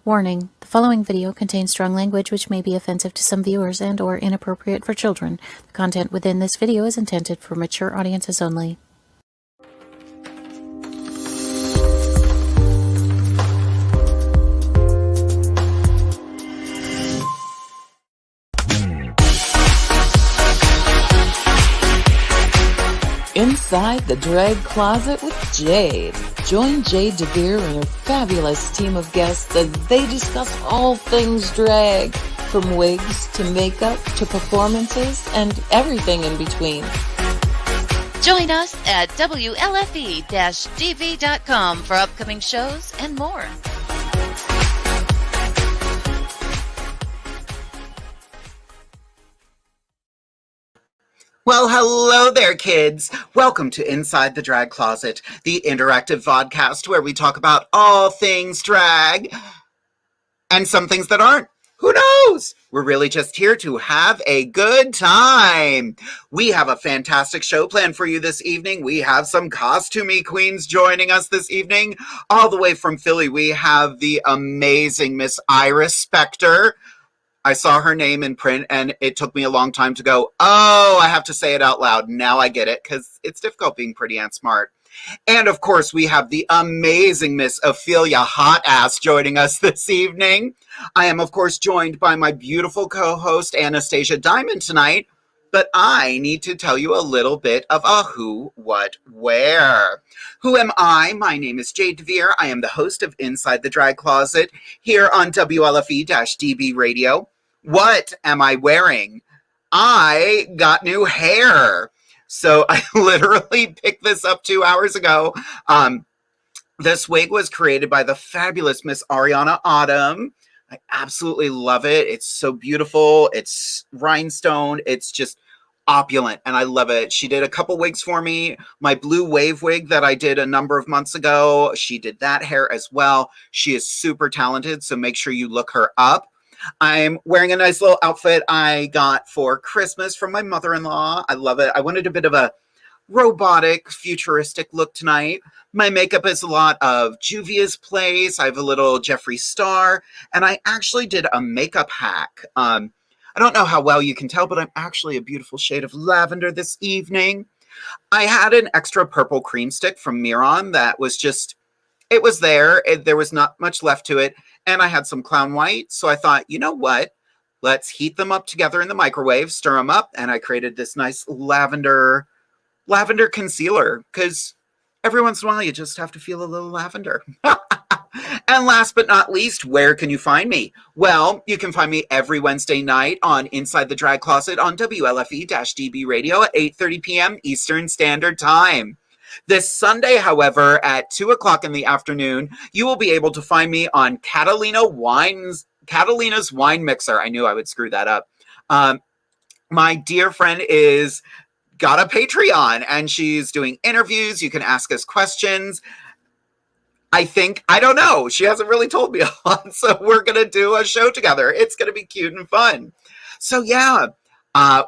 Warning: the following video contains strong language which may be offensive to some viewers and/or inappropriate for children. The content within this video is intended for mature audiences only. Inside the Drag Closet with Jade. Join Jade DeVere and her fabulous team of guests as they discuss all things drag, from wigs to makeup to performances and everything in between. Join us at WLFE-DV.com for upcoming shows and more. Well, hello there, kids. Welcome to Inside the Drag Closet, the interactive vodcast where we talk about all things drag and some things that aren't. Who knows? We're really just here to have a good time. We have a fantastic show planned for you this evening. We have some costumey queens joining us this evening. All the way from Philly, we have the amazing Miss Iris Spectre. I saw her name in print, and it took me a long time to go, oh, I have to say it out loud. Now I get it, because it's difficult being pretty and smart. And, of course, we have the amazing Miss OPHELIA HOTASS joining us this evening. I am, of course, joined by my beautiful co-host, Anastasia Diamond, tonight. But I need to tell you a little bit of a who, what, where. Who am I? My name is Jade DeVere. I am the host of Inside the Drag Closet here on WLFE-DB Radio. What am I wearing? I got new hair. So I literally picked this up 2 hours ago. This wig was created by the fabulous Miss Ariana Autumn. I absolutely love it. It's so beautiful. It's rhinestone. It's just opulent, and I love it. She did a couple wigs for me. My blue wave wig that I did a number of months ago, she did that hair as well. She is super talented, so make sure you look her up. I'm wearing a nice little outfit I got for Christmas from my mother-in-law. I love it. I wanted a bit of a robotic, futuristic look tonight. My makeup is a lot of Juvia's Place. I have a little Jeffree Star, and I actually did a makeup hack. I don't know how well you can tell, but I'm actually a beautiful shade of lavender this evening. I had an extra purple cream stick from Miron that was just, it was there. There was not much left to it. And I had some clown white. So I thought, you know what? Let's heat them up together in the microwave, stir them up. And I created this nice lavender concealer, because every once in a while you just have to feel a little lavender. And last but not least, where can you find me? Well, you can find me every Wednesday night on Inside the Drag Closet on WLFE-DB Radio at 8:30 p.m. Eastern Standard Time. This Sunday, however, at 2 o'clock in the afternoon, you will be able to find me on Catalina's Wine Mixer. I knew I would screw that up. My dear friend is got a Patreon, and she's doing interviews. You can ask us questions. I don't know. She hasn't really told me a lot, so we're going to do a show together. It's going to be cute and fun. So yeah,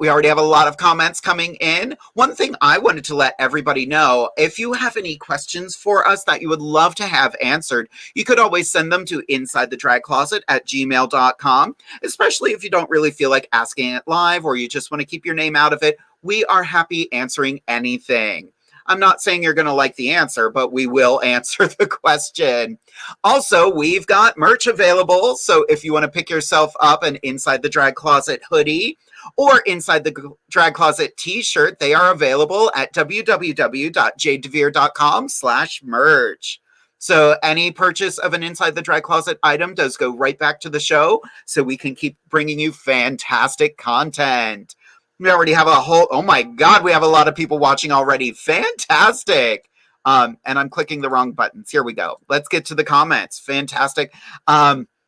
we already have a lot of comments coming in. One thing I wanted to let everybody know, if you have any questions for us that you would love to have answered, you could always send them to InsideTheDragCloset@gmail.com, especially if you don't really feel like asking it live or you just want to keep your name out of it. We are happy answering anything. I'm not saying you're going to like the answer, but we will answer the question. Also, we've got merch available. So if you want to pick yourself up an Inside the Drag Closet hoodie or Inside the Drag Closet t-shirt, they are available at www.jadedevere.com/merch. So any purchase of an Inside the Drag Closet item does go right back to the show, so we can keep bringing you fantastic content. We already have oh my God, we have a lot of people watching already. Fantastic. And I'm clicking the wrong buttons. Here we go. Let's get to the comments. Fantastic.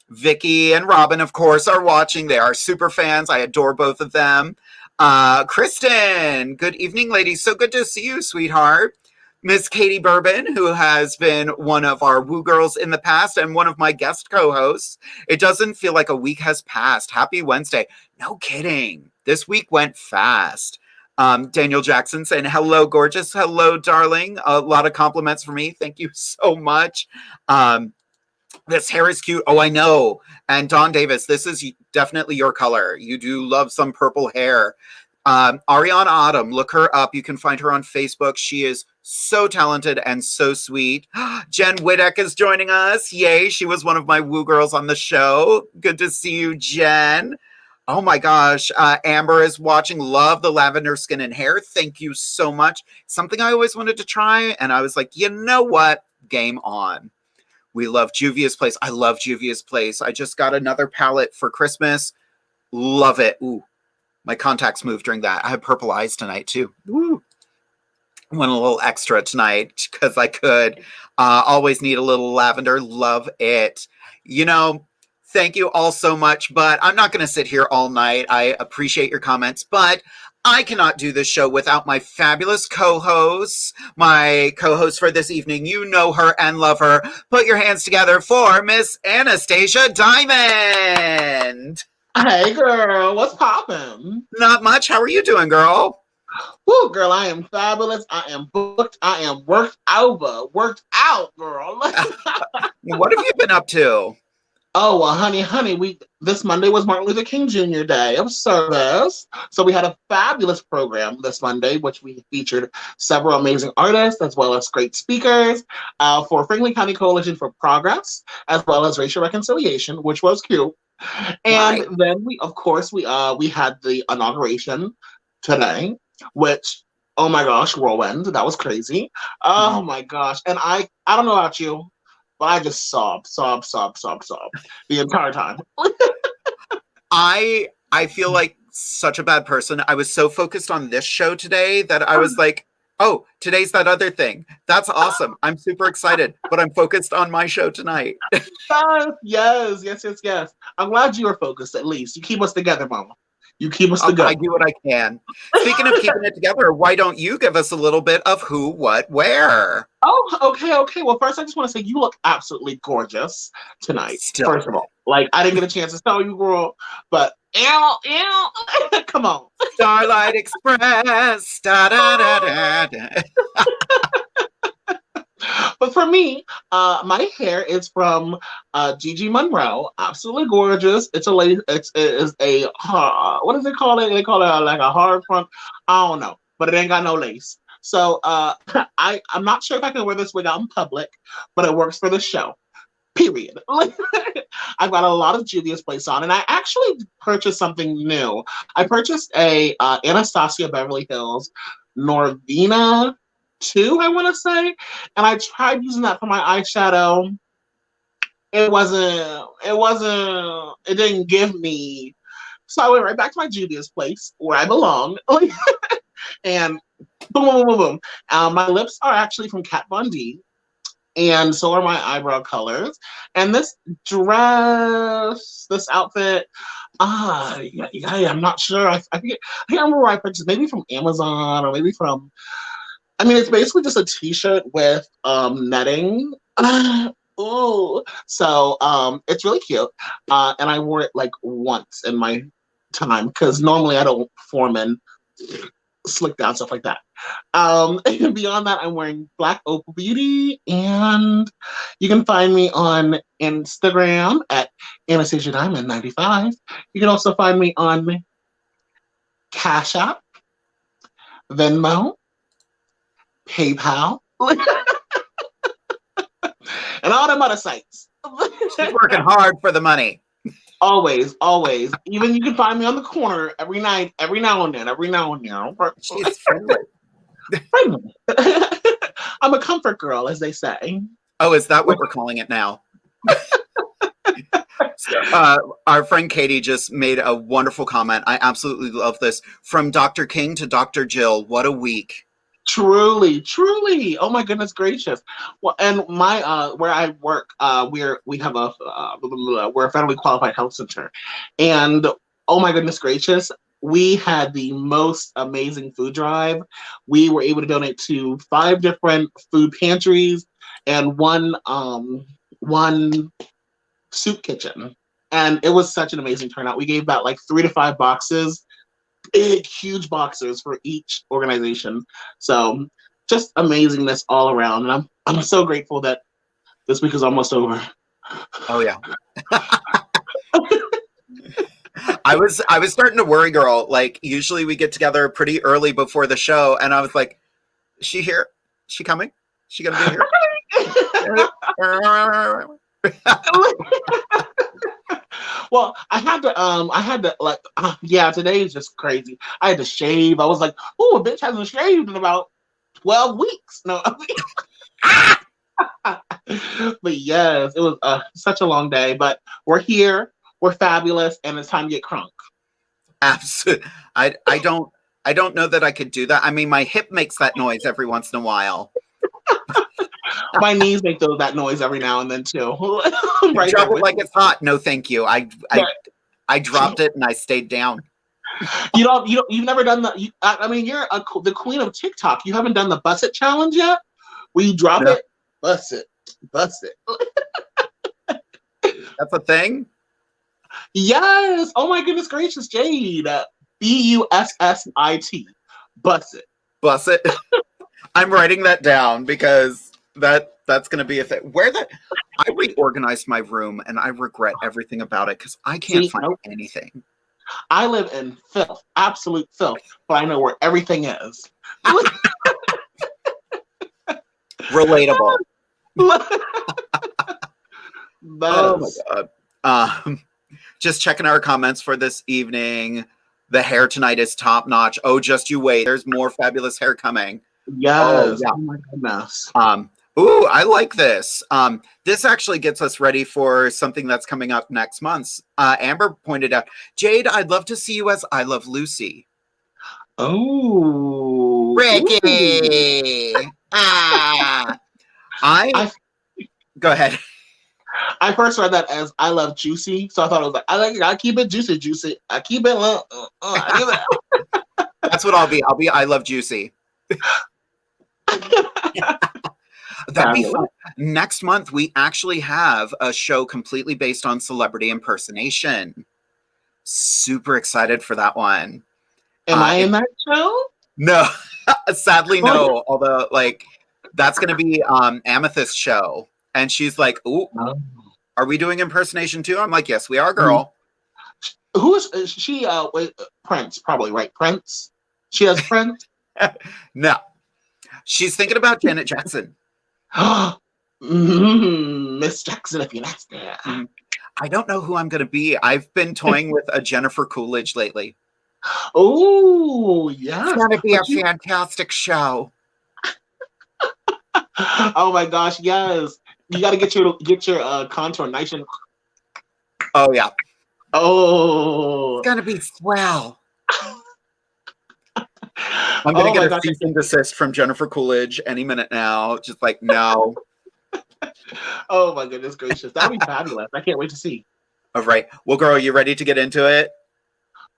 Vicky and Robin, of course, are watching. They are super fans. I adore both of them. Kristen, good evening, ladies. So good to see you, sweetheart. Miss Katie Bourbon, who has been one of our Woo Girls in the past and one of my guest co-hosts. It doesn't feel like a week has passed. Happy Wednesday. No kidding. This week went fast. Daniel Jackson saying, hello, gorgeous. Hello, darling. A lot of compliments for me. Thank you so much. This hair is cute. Oh, I know. And Dawn Davis, this is definitely your color. You do love some purple hair. Ariana Autumn, look her up. You can find her on Facebook. She is so talented and so sweet. Jen Whittek is joining us. Yay, she was one of my woo girls on the show. Good to see you, Jen. Oh my gosh. Amber is watching. Love the lavender skin and hair. Thank you so much. Something I always wanted to try. And I was like, you know what? Game on. We love Juvia's Place. I love Juvia's Place. I just got another palette for Christmas. Love it. Ooh, my contacts moved during that. I had purple eyes tonight too. Ooh. Went a little extra tonight because I could. Always need a little lavender. Love it. You know, thank you all so much, but I'm not going to sit here all night. I appreciate your comments, but I cannot do this show without my fabulous co-hosts. My co-host for this evening, you know her and love her. Put your hands together for Miss Anastasia Diamond. Hey, girl, what's poppin'? Not much. How are you doing, girl? Woo, girl, I am fabulous. I am booked. I am worked out, girl. What have you been up to? Oh, well, honey, this Monday was Martin Luther King Jr. Day of Service. So we had a fabulous program this Monday, which we featured several amazing artists as well as great speakers for Franklin County Coalition for Progress, as well as Racial Reconciliation, which was cute. And then we had the inauguration today, which, oh my gosh, whirlwind. That was crazy. Oh my gosh. And I don't know about you, but I just sobbed the entire time. I feel like such a bad person. I was so focused on this show today that I was like, oh, today's that other thing. That's awesome. I'm super excited, but I'm focused on my show tonight. Yes. I'm glad you are focused, at least. You keep us together, Mama. You keep us together. I do what I can. Speaking of keeping it together, why don't you give us a little bit of who, what, where? Oh, okay. Well, first, I just want to say you look absolutely gorgeous tonight. Still. First of all, like, I didn't get a chance to tell you, girl, but come on. Starlight Express. Da, da, da, da, da. But for me, my hair is from Gigi Monroe. Absolutely gorgeous. It's a lady. It is a what does it call it? They call it like a hard front. I don't know, but it ain't got no lace. So I'm not sure if I can wear this wig out in public, but it works for the show. Period. I've got a lot of Juvia's Place on, and I actually purchased something new. I purchased a Anastasia Beverly Hills Norvina 2, I want to say, and I tried using that for my eyeshadow. It didn't give me, so I went right back to my Juvia's Place where I belong, and boom. My lips are actually from Kat Von D, and so are my eyebrow colors. And this dress, this outfit, I'm not sure. I can't remember where I purchased. Maybe from Amazon or maybe from. I mean, it's basically just a t-shirt with netting. Ooh. So it's really cute. And I wore it like once in my time because normally I don't perform in slick down stuff like that. And beyond that, I'm wearing Black Opal Beauty, and you can find me on Instagram at Anastasia Diamond 95. You can also find me on Cash App, Venmo, PayPal, and all them other sites. She's working hard for the money. Always. Even you can find me on the corner every night, every now and then. She's friendly. I'm a comfort girl, as they say. Oh, is that what we're calling it now? Our friend Katie just made a wonderful comment. I absolutely love this. From Dr. King to Dr. Jill, what a week. Truly. Oh my goodness gracious. Well, and my where I work, we're a federally qualified health center, and oh my goodness gracious, we had the most amazing food drive. We were able to donate to 5 different food pantries and one soup kitchen, and it was such an amazing turnout. We gave about like 3 to 5 boxes. Big, huge boxes for each organization. So just amazingness all around. And I'm so grateful that this week is almost over. Oh yeah. I was starting to worry, girl. Like usually we get together pretty early before the show, and I was like, "Is she here? Is she coming? Is she gonna be here?" Well, I had to like, yeah, today is just crazy. I had to shave. I was like, oh, a bitch hasn't shaved in about 12 weeks. No. But yes, it was such a long day, but we're here, we're fabulous, and it's time to get crunk. Absolutely. I don't know that I could do that. I mean, my hip makes that noise every once in a while. My knees make that noise every now and then too. Right, Drop it like it's hot. No, thank you. I dropped it and I stayed down. You've never done the. I mean, you're the queen of TikTok. You haven't done the bust it challenge yet. Where you drop it, bust it. That's a thing. Yes. Oh my goodness gracious, Jade. BUSSIT. Bust it. Bust it. I'm writing that down because that's going to be a thing. I reorganized my room and I regret everything about it because I can't find anything. I live in filth, absolute filth, but I know where everything is. Relatable. Oh my god. Just checking our comments for this evening. The hair tonight is top notch. Oh, just you wait. There's more fabulous hair coming. Yes. Oh my goodness. Ooh, I like this. This actually gets us ready for something that's coming up next month. Amber pointed out, Jade, I'd love to see you as I Love Lucy. Oh, Ricky. Go ahead. I first read that as I Love Juicy, so I thought it was like I keep it juicy. I keep it. That's what I'll be. I'll be I Love Juicy. That'd be fun. Next month, we actually have a show completely based on celebrity impersonation. Super excited for that one. Am I in that show? No, sadly, no. Although, like, that's going to be Amethyst's show. And she's like, ooh, are we doing impersonation too? I'm like, yes, we are, girl. Who is she? Prince, probably, right? Prince? She has Prince? No. She's thinking about Janet Jackson. Miss Jackson, if you're not there. I don't know who I'm going to be. I've been toying with a Jennifer Coolidge lately. Oh, yeah. It's going to be a fantastic show. Oh my gosh, yes. You got to get your contour nice and. Oh yeah. Oh. It's going to be swell. I'm going to get a cease and desist from Jennifer Coolidge any minute now. Just like, no. Oh my goodness gracious. That'd be fabulous. I can't wait to see. All right. Well, girl, you ready to get into it?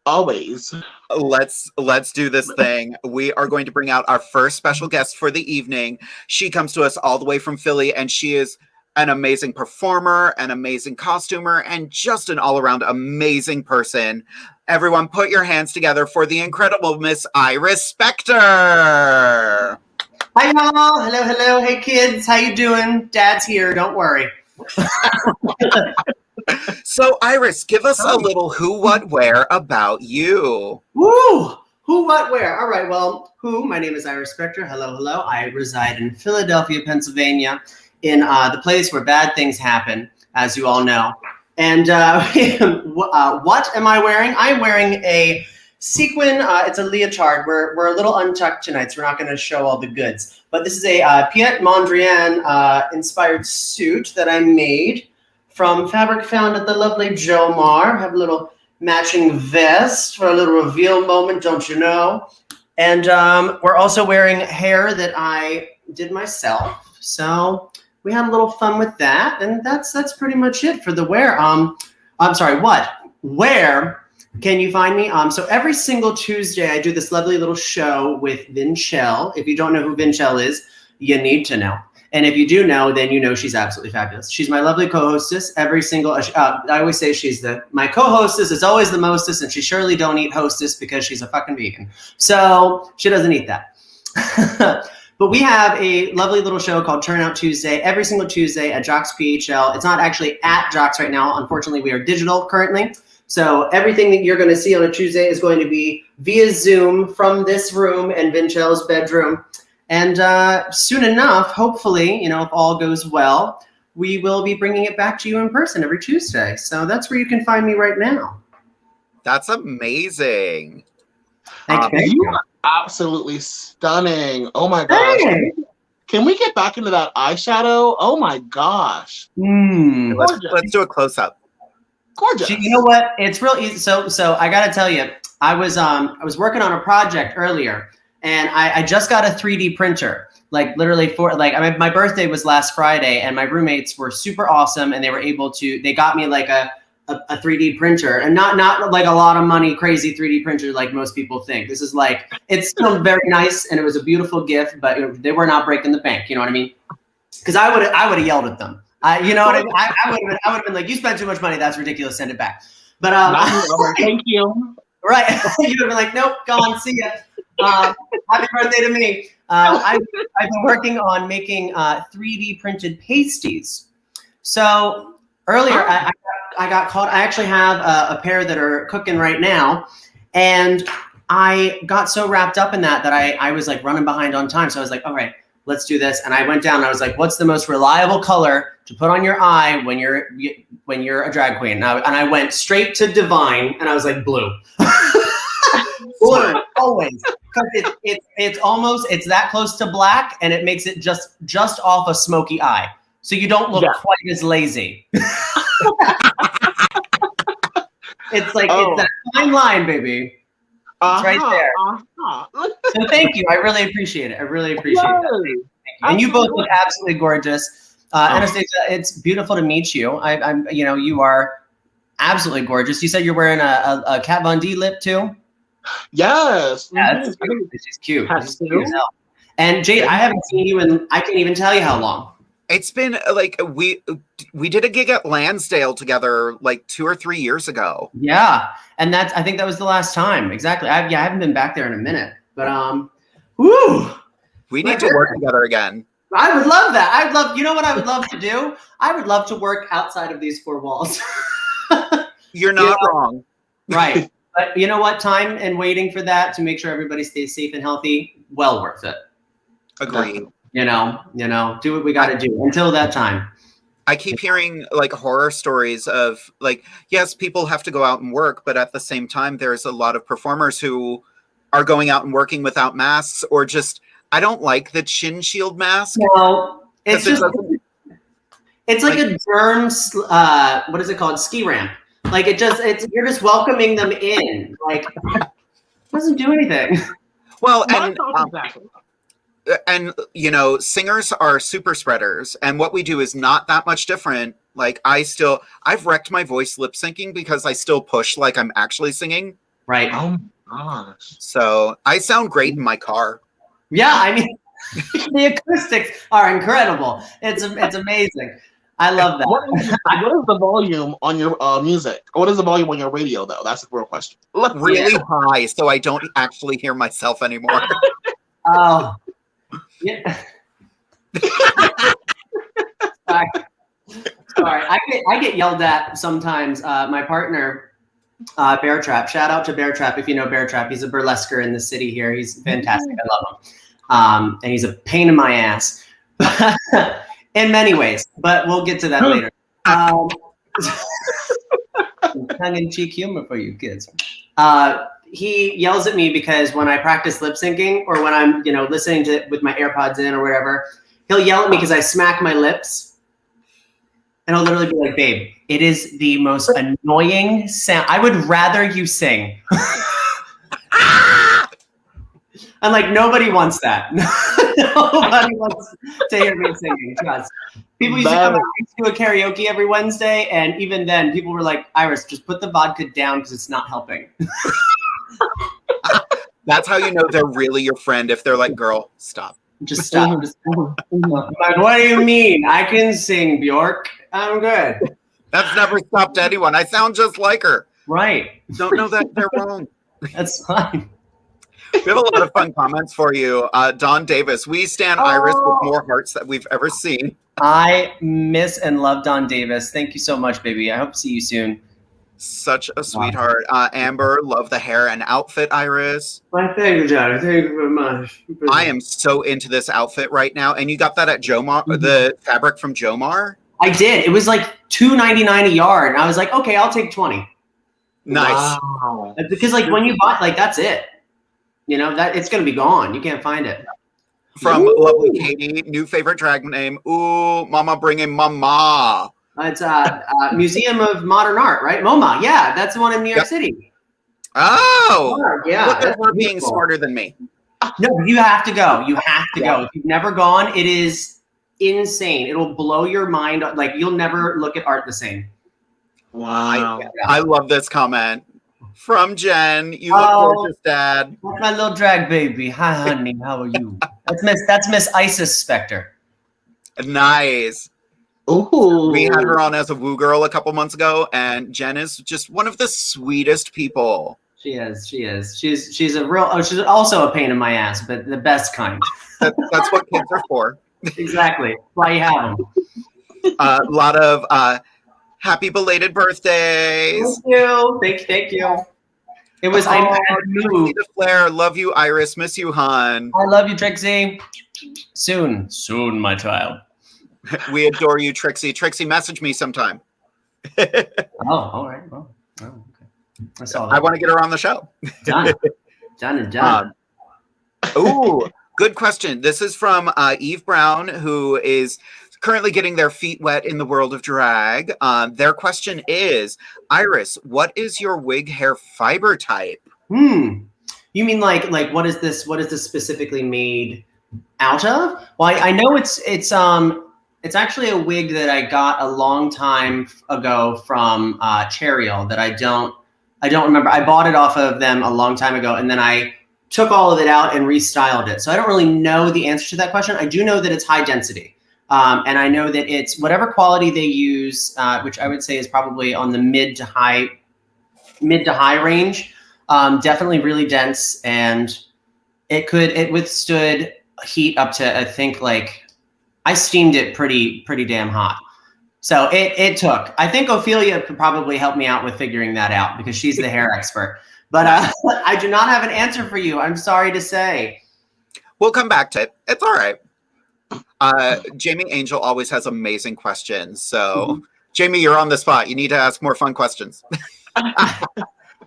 Always. Let's do this thing. We are going to bring out our first special guest for the evening. She comes to us all the way from Philly, and she is an amazing performer, an amazing costumer, and just an all-around amazing person. Everyone, put your hands together for the incredible Miss Iris Spectre. Hi, y'all. Hello. Hey, kids. How you doing? Dad's here. Don't worry. So, Iris, give us a little who, what, where about you. Woo! Who, what, where? All right. Well, my name is Iris Spectre. Hello. I reside in Philadelphia, Pennsylvania, in the place where bad things happen, as you all know. And what am I wearing? I'm wearing a sequin. It's a leotard. We're a little untucked tonight, so we're not going to show all the goods. But this is a Piet Mondrian inspired suit that I made from fabric found at the lovely Jo Mar. Have a little matching vest for a little reveal moment, don't you know? And we're also wearing hair that I did myself. So we had a little fun with that, and that's pretty much it for the wear. I'm sorry, what? Where can you find me? So every single Tuesday, I do this lovely little show with Vinchelle. If you don't know who Vinchelle is, you need to know. And if you do know, then you know she's absolutely fabulous. She's my lovely co-hostess. Every single, I always say she's my co-hostess is always the mostest, and she surely don't eat hostess because she's a fucking vegan. So she doesn't eat that. But we have a lovely little show called Turnout Tuesday every single Tuesday at Jocks PHL. It's not actually at Jocks right now. Unfortunately, we are digital currently. So everything that you're going to see on a Tuesday is going to be via Zoom from this room and Vinchel's bedroom. And soon enough, hopefully, if all goes well, we will be bringing it back to you in person every Tuesday. So that's where you can find me right now. That's amazing. Thank you. You are absolutely stunning. Oh my gosh. Hey. Can we get back into that eyeshadow? Oh my gosh. Let's do a close up. Gorgeous. You know what? It's real easy. So I got to tell you, I was working on a project earlier, and I just got a 3D printer. Like literally my birthday was last Friday, and my roommates were super awesome, and they got me like a 3D printer, and not like a lot of money, crazy 3D printer like most people think. This is like, it's still very nice, and it was a beautiful gift, but they were not breaking the bank. You know what I mean? Because I would have yelled at them. You know what I mean? I would have been like, you spent too much money. That's ridiculous. Send it back. But thank you. Right. You would have been like, nope, go on, see ya. Happy birthday to me. I've been working on making 3D printed pasties. So earlier, I got caught. I actually have a pair that are cooking right now, and I got so wrapped up in that I was like running behind on time. So I was like, all right, let's do this. And I went down and I was like, what's the most reliable color to put on your eye when you're a drag queen? And I went straight to Divine, and I was like, blue. Blue, always. Because it's that close to black, and it makes it just off a smoky eye. So you don't look quite as lazy. It's like, it's that fine line, baby. It's right there. So thank you. I really appreciate it. I really appreciate it. Thank you. And you both look absolutely gorgeous. Anastasia, it's beautiful to meet you. You are absolutely gorgeous. You said you're wearing a Kat Von D lip too? Yes. Yeah, she's cute. She's cute as hell. And Jade, I haven't seen you in, I can't even tell you how long. It's been like we did a gig at Lansdale together like 2 or 3 years ago. Yeah, and I think that was the last time. Exactly. I haven't been back there in a minute, but we need to work together again. I would love that. You know what I would love to do? I would love to work outside of these four walls. You're not wrong. Right. But you know what? Time and waiting for that to make sure everybody stays safe and healthy, well worth it. Agreed. Do what we got to do until that time. I keep hearing like horror stories of like, yes, people have to go out and work, but at the same time, there's a lot of performers who are going out and working without masks, or just, I don't like the chin shield mask. No, it's just, it's like a germ, what is it called? Ski ramp. Like you're just welcoming them in. Like, it doesn't do anything. Well, and singers are super spreaders, and what we do is not that much different. Like I've wrecked my voice lip syncing because I still push like I'm actually singing. Right. Oh my gosh. So I sound great in my car. Yeah, I mean, the acoustics are incredible. It's amazing. I love that. What is the volume on your music? What is the volume on your radio, though? That's the real question. Really high, so I don't actually hear myself anymore. Oh. Yeah. Sorry. I get yelled at sometimes. My partner, Bear Trap. Shout out to Bear Trap if you know Bear Trap. He's a burlesquer in the city here. He's fantastic. I love him. And he's a pain in my ass in many ways. But we'll get to that later. Tongue-in-cheek humor for you kids. He yells at me because when I practice lip syncing or when I'm, listening to it with my AirPods in or whatever, he'll yell at me because I smack my lips. And he'll literally be like, babe, it is the most annoying sound. I would rather you sing. I'm like, nobody wants that. Nobody wants to hear me singing. Trust. People used to come out to a karaoke every Wednesday, and even then, people were like, Iris, just put the vodka down because it's not helping. That's how you know they're really your friend, if they're like, girl, stop. Just stop. Like, what do you mean? I can sing, Bjork. I'm good. That's never stopped anyone. I sound just like her. Right. Don't know that they're wrong. That's fine. We have a lot of fun comments for you. Don Davis, we stand Iris with more hearts that we've ever seen. I miss and love Don Davis. Thank you so much, baby. I hope to see you soon. Such a sweetheart. Amber, love the hair and outfit, Iris. Well, thank you, Johnny. Thank you very much. I am so into this outfit right now. And you got that at Jomar, the fabric from Jomar? I did. It was like $2.99 a yard. And I was like, okay, I'll take 20. Nice. Wow. Because like when you buy, like that's it. You know, that it's going to be gone. You can't find it. From lovely Katie, new favorite drag name. Ooh, Mama bringing Mama. It's Museum of Modern Art, right? MoMA. Yeah, that's the one in New York City. Oh, yeah. Look at her being smarter than me. No, you have to go. You have to go. If you've never gone, it is insane. It'll blow your mind. Like you'll never look at art the same. Wow. I love this comment from Jen. You look gorgeous, Dad. That's my little drag baby. Hi, honey. How are you? That's Miss Isis Spectre. Nice. Ooh. We had her on as a woo girl a couple months ago, and Jen is just one of the sweetest people. She is. She's a real. Oh, she's also a pain in my ass, but the best kind. That's what kids are for. Exactly. Why you have them. A lot of happy belated birthdays. Thank you. It was I had to move. Flair, love you, Iris. Miss you, hon. I love you, Trixie. Soon, my child. We adore you, Trixie. Trixie, message me sometime. Oh, all right. Well, okay. I saw that. I want to get her on the show. Done. Ooh, good question. This is from Eve Brown, who is currently getting their feet wet in the world of drag. Their question is, Iris, what is your wig hair fiber type? You mean like what is this specifically made out of? Well, I know it's actually a wig that I got a long time ago from Cheryl that I don't remember. I bought it off of them a long time ago, and then I took all of it out and restyled it. So I don't really know the answer to that question. I do know that it's high density. And I know that it's whatever quality they use, which I would say is probably on the mid to high range. Definitely really dense, and it withstood heat up to, I think, like I steamed it pretty damn hot. So it took. I think Ophelia could probably help me out with figuring that out because she's the hair expert. But I do not have an answer for you. I'm sorry to say. We'll come back to it. It's all right. Jamie Angel always has amazing questions. So, Jamie, you're on the spot. You need to ask more fun questions.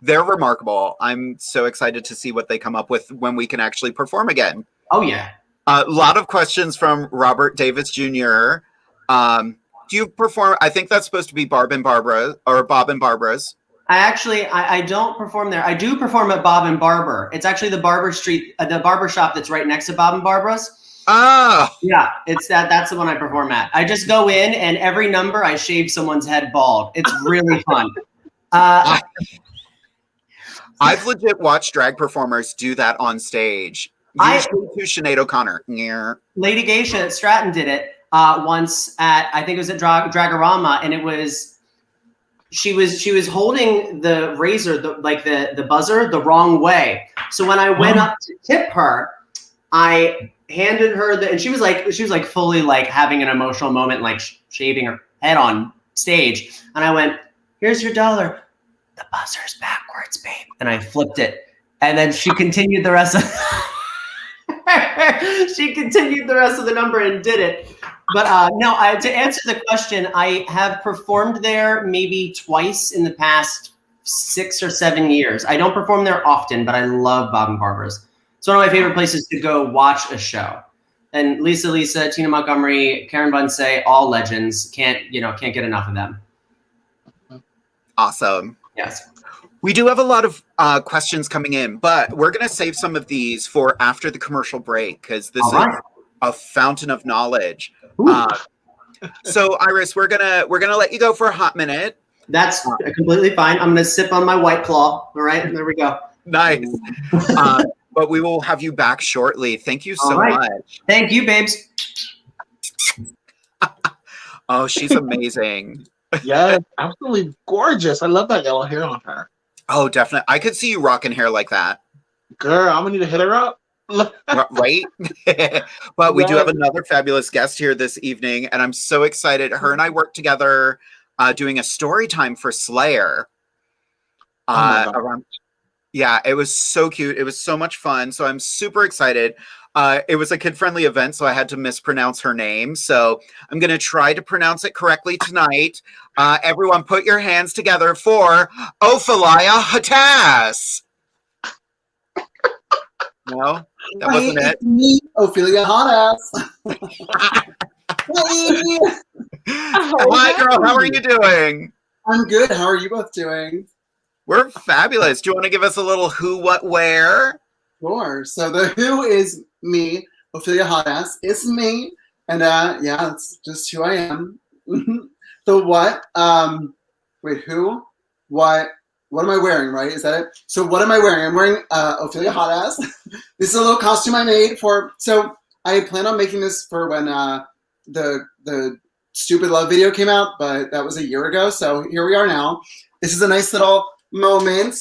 They're remarkable. I'm so excited to see what they come up with when we can actually perform again. Oh, yeah. A lot of questions from Robert Davis Jr. Do you perform? I think that's supposed to be Barb and Barbara or Bob and Barbara's. I don't perform there. I do perform at Bob and Barber. It's actually the barber shop that's right next to Bob and Barbara's. Oh, yeah, it's that's the one I perform at. I just go in and every number I shave someone's head bald. It's really fun. I've legit watched drag performers do that on stage. Usually to Sinead O'Connor. Yeah. Lady Geisha at Stratton did it once at, I think it was at Dragorama, and it was she was holding the razor, the buzzer, the wrong way. So when I went up to tip her, I handed her and she was like fully like having an emotional moment, like shaving her head on stage. And I went, "Here's your $1. The buzzer's backwards, babe." And I flipped it. And then she continued the rest of the number and did it. But no, to answer the question, I have performed there maybe twice in the past 6 or 7 years. I don't perform there often, but I love Bob and Barbara's. It's one of my favorite places to go watch a show. And Lisa, Tina Montgomery, Karen Bunsey, all legends. Can't get enough of them. Awesome. Yes. We do have a lot of questions coming in, but we're going to save some of these for after the commercial break because this is a fountain of knowledge. So Iris, we're gonna let you go for a hot minute. That's completely fine. I'm gonna sip on my White Claw. All right, there we go. Nice. But we will have you back shortly. Thank you so much. Thank you, babes. Oh, she's amazing. Yes, absolutely gorgeous. I love that yellow hair on her. Oh, definitely. I could see you rocking hair like that. Girl, I'm gonna need to hit her up. Right? But we do have Yes. another fabulous guest here this evening, and I'm so excited. Her and I worked together doing a story time for Slayer. Oh my God. Around, yeah, it was so cute. It was so much fun. So I'm super excited. It was a kid-friendly event, so I had to mispronounce her name. So I'm going to try to pronounce it correctly tonight. Everyone put your hands together for OPHELIA HOTASS. No, that wasn't it. It's me, Ophelia HOTASS. Hi, girl. How are you doing? I'm good. How are you both doing? We're fabulous. Do you want to give us a little who, what, where? Sure. So the who is me, Ophelia HOTASS. It's me. And yeah, it's just who I am. The what? Wait, who? What am I wearing, right? Is that it? So what am I wearing? I'm wearing Ophelia HOTASS. This is a little costume I made for, so I plan on making this for when the Stupid Love video came out, but that was a year ago. So here we are now. This is a nice little moment.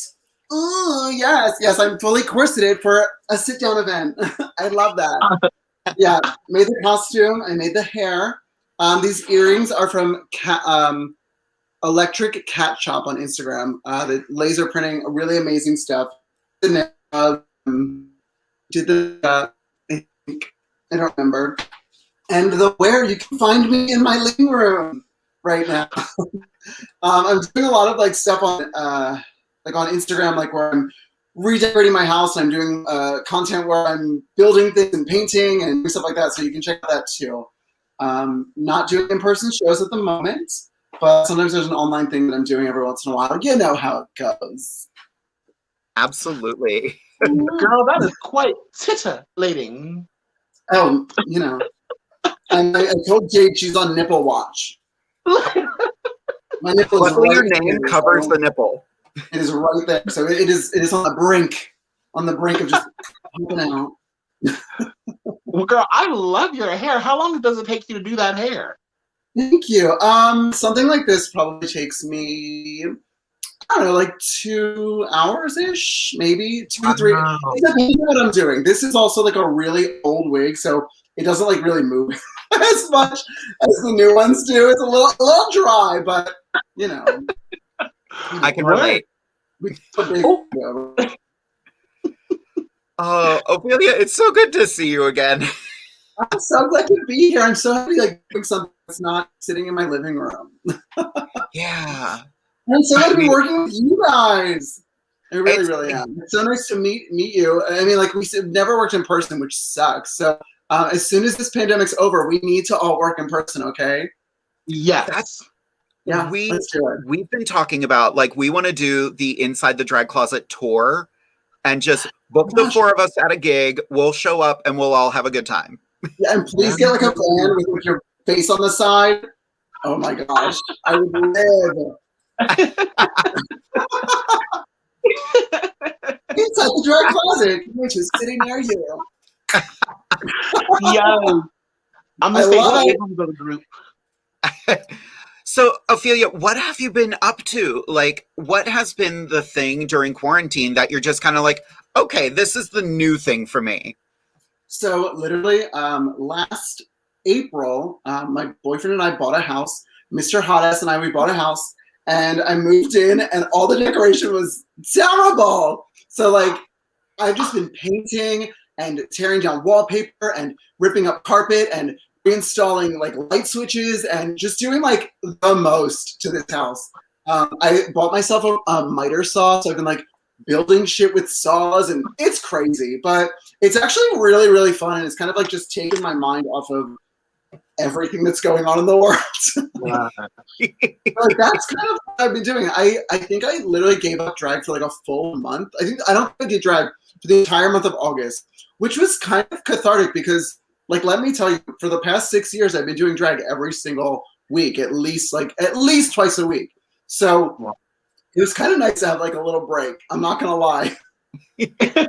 Oh, yes, I'm fully corseted for a sit-down event. I love that. Yeah, made the costume. I made the hair. These earrings are from Electric Cat Shop on Instagram. The laser printing, really amazing stuff. Did the I think, I don't remember. And the where, you can find me in my living room right now. I'm doing a lot of like stuff on Instagram, like where I'm redecorating my house, and I'm doing content where I'm building things and painting and stuff like that. So you can check out that too. Not doing in-person shows at the moment, but sometimes there's an online thing that I'm doing every once in a while. You know how it goes. Absolutely. Girl, that is quite titillating. Oh, you know. And I told Jade she's on nipple watch. My nipple is Luckily, your right name there, covers so the nipple. it is right there. So it is on the brink of just popping out. Well, girl, I love your hair. How long does it take you to do that hair? Thank you. Something like this probably takes me, I don't know, like 2 hours-ish, maybe 2 to 3. Wow. It depends on what I'm doing. This is also like a really old wig, so it doesn't like really move as much as the new ones do. It's a little dry, but you know. I can relate. Oh, Ophelia, it's so good to see you again. I'm so glad to be here. I'm so happy like doing something that's not sitting in my living room. Yeah. I'm so happy to be working with you guys. I really am. It's so nice to meet you. I mean, like we've never worked in person, which sucks. So as soon as this pandemic's over, we need to all work in person, okay? Yes. Yeah, We've been talking about like we want to do the Inside the Drag Closet tour and just book the 4 of us at a gig. We'll show up and we'll all have a good time. Yeah, and please get like a van with your face on the side. Oh my gosh, I would live. Inside the Drag Closet, which is sitting near you. Yo, I'm gonna stay with the group. So, Ophelia, what have you been up to? Like, what has been the thing during quarantine that you're just kind of like, okay, this is the new thing for me? So, literally, last April, my boyfriend and I bought a house. Mr. HOTASS and we bought a house, and I moved in, and all the decoration was terrible. So, like, I've just been painting and tearing down wallpaper and ripping up carpet and reinstalling like light switches and just doing like the most to this house. I bought myself a miter saw, so I've been like building shit with saws, and it's crazy, but it's actually really, really fun, and it's kind of like just taking my mind off of everything that's going on in the world. Like that's kind of what I've been doing. I think I literally gave up drag for like a full month. I don't think I did drag for the entire month of August, which was kind of cathartic because, like, let me tell you, for the past 6 years, I've been doing drag every single week, at least twice a week. So it was kind of nice to have like a little break. I'm not gonna lie. Good.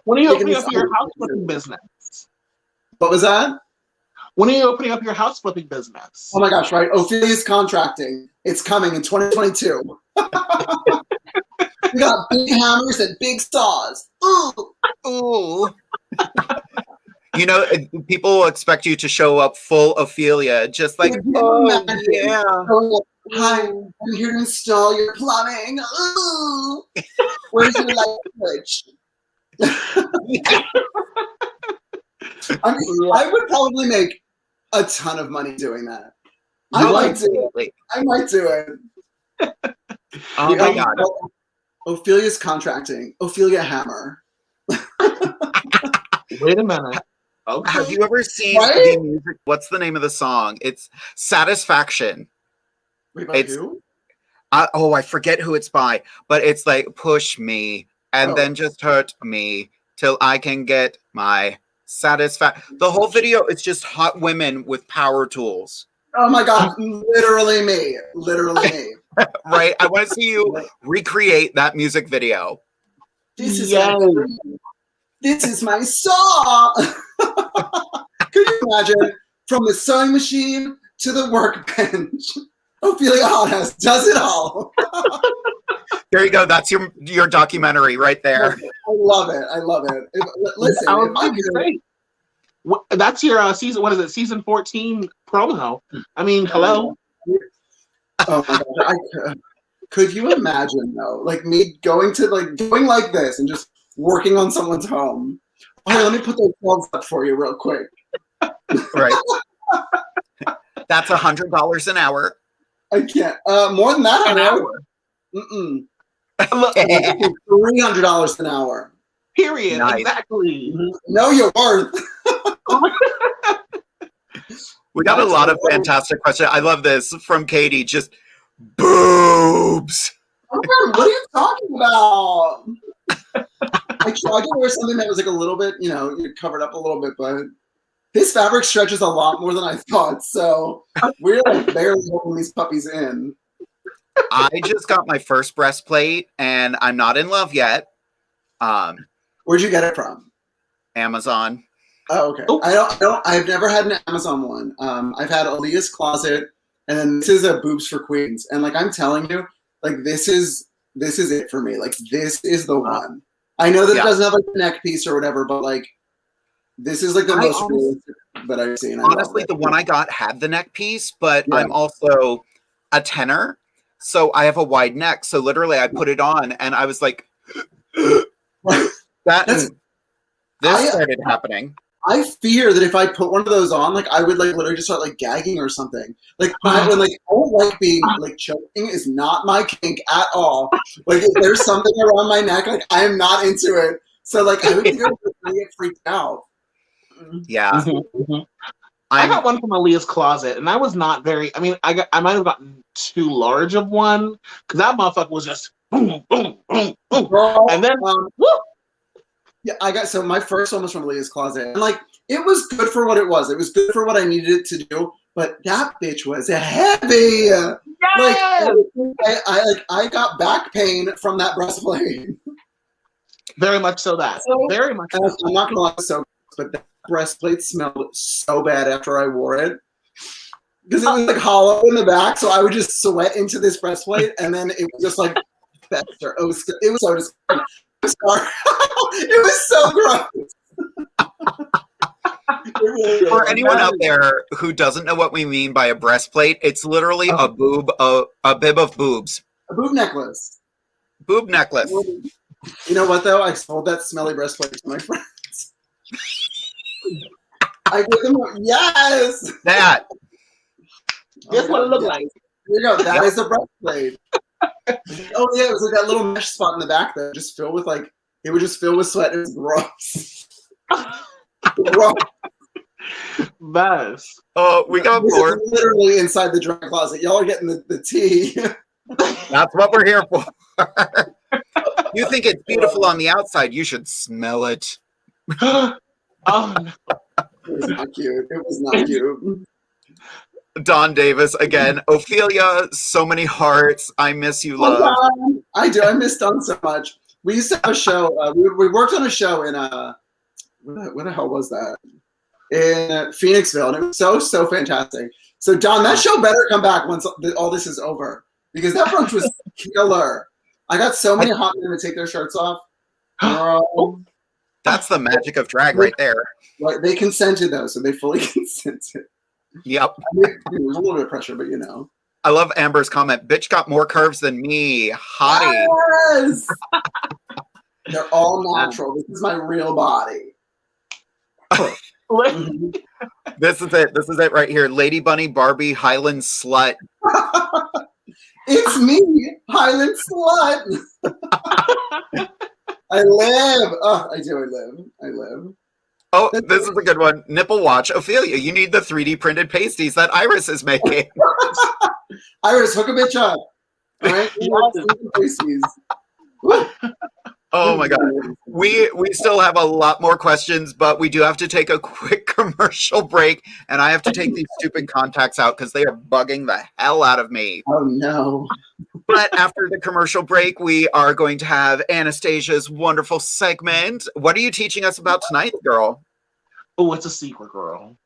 When are you opening up your house flipping business? What was that? When are you opening up your house flipping business? Oh my gosh, right. Ophelia's contracting. It's coming in 2022. We got big hammers and big saws. Ooh. Ooh. You know, people will expect you to show up full Ophelia, just like, Could you oh, imagine yeah. going up, hi, I'm here to install your plumbing. Ooh. Where's your light switch? I mean, I would probably make a ton of money doing that. I might do it. Oh my God. Ophelia's contracting. Ophelia Hammer. Wait a minute. Okay. Have you ever seen Right? the music? What's the name of the song? It's Satisfaction. Wait, by who? I forget who it's by, but it's like push me and Oh. then just hurt me till I can get my satisfaction. The whole video is just hot women with power tools. Oh my God, literally me. Literally me. Right? I want to see you recreate that music video. This is my saw. Could you imagine from the sewing machine to the workbench? Ophelia HOTASS does it all. There you go. That's your documentary right there. I love it. Listen, if I could, that's your season. What is it? Season 14 promo. I mean, hello. Oh my God! Could you imagine though, like me going like this and just working on someone's home? Hey, let me put those gloves up for you real quick. Right. That's $100 an hour. I can't. More than that, An hour. $300 an hour. Period. Nice. Exactly. Know your worth. We got a lot of fantastic questions. I love this from Katie. Just boobs. Oh my God, what are you talking about? I tried to wear something that was like a little bit, covered up a little bit, but this fabric stretches a lot more than I thought. So we're like barely holding these puppies in. I just got my first breastplate and I'm not in love yet. Where'd you get it from? Amazon. Oh, okay. I've never had an Amazon one. I've had Aaliyah's Closet, and then this is a Boobs for Queens. And like I'm telling you, like this is it for me. Like this is the one. I know that it doesn't have like a neck piece or whatever, but like this is like the most realistic that I've seen. Honestly, the one I got had the neck piece, but I'm also a tenor, so I have a wide neck. So literally, I put it on, and I was like, this started happening. I fear that if I put one of those on, like I would like literally just start like gagging or something. Like I don't like being like choking is not my kink at all. Like if there's something around my neck, like I am not into it. So like I would get freaked out. Yeah. I got one from Aaliyah's Closet, and I was not very. I mean, I might have gotten too large of one because that motherfucker was just boom, boom, boom, boom, and then woo. Yeah, so my first one was from Aaliyah's Closet, and like it was good for what it was. It was good for what I needed it to do, but that bitch was heavy. Yes! Like I got back pain from that breastplate. Very much so. Very much. So. I'm not gonna lie, but that breastplate smelled so bad after I wore it because it was like hollow in the back, so I would just sweat into this breastplate, and then it was just like fester. It was so disgusting. I'm sorry. It was so gross. For anyone out there who doesn't know what we mean by a breastplate, it's literally a bib of boobs. A boob necklace. Boob necklace. You know what though? I sold that smelly breastplate to my friends. I gave them yes. That. That's what it looked like. There you go. That is a breastplate. Oh yeah, it was like that little mesh spot in the back there, just filled with like it would just fill with sweat. It was gross. Gross. Best. Oh, we got more. Literally inside the drag closet. Y'all are getting the tea. That's what we're here for. You think it's beautiful on the outside? You should smell it. Oh no. It was not cute. It was not cute. Don Davis again. Ophelia, so many hearts. I miss you, love. I do. I miss Don so much. We used to have a show. We worked on a show in what the hell was that? In Phoenixville, and it was so fantastic. So Don, that show better come back once all this is over because that brunch was killer. I got so many hot men to take their shirts off. Girl. That's the magic of drag right there. Right, they consented though, so they fully consented. Yep. I mean, there's a little bit of pressure, but you know. I love Amber's comment. Bitch got more curves than me. Hottie. Yes! They're all natural. This is my real body. This is it. This is it right here. Lady Bunny Barbie Highland Slut. It's me, Highland Slut. I live. Oh, I do. I live. Oh, this is a good one. Nipple watch. Ophelia, you need the 3D printed pasties that Iris is making. Iris, hook a bitch up. All right? Pasties. Oh my God. We still have a lot more questions, but we do have to take a quick commercial break, and I have to take these stupid contacts out because they are bugging the hell out of me. Oh no. But after the commercial break, we are going to have Anastasia's wonderful segment. What are you teaching us about tonight, girl? Oh, it's a secret, girl.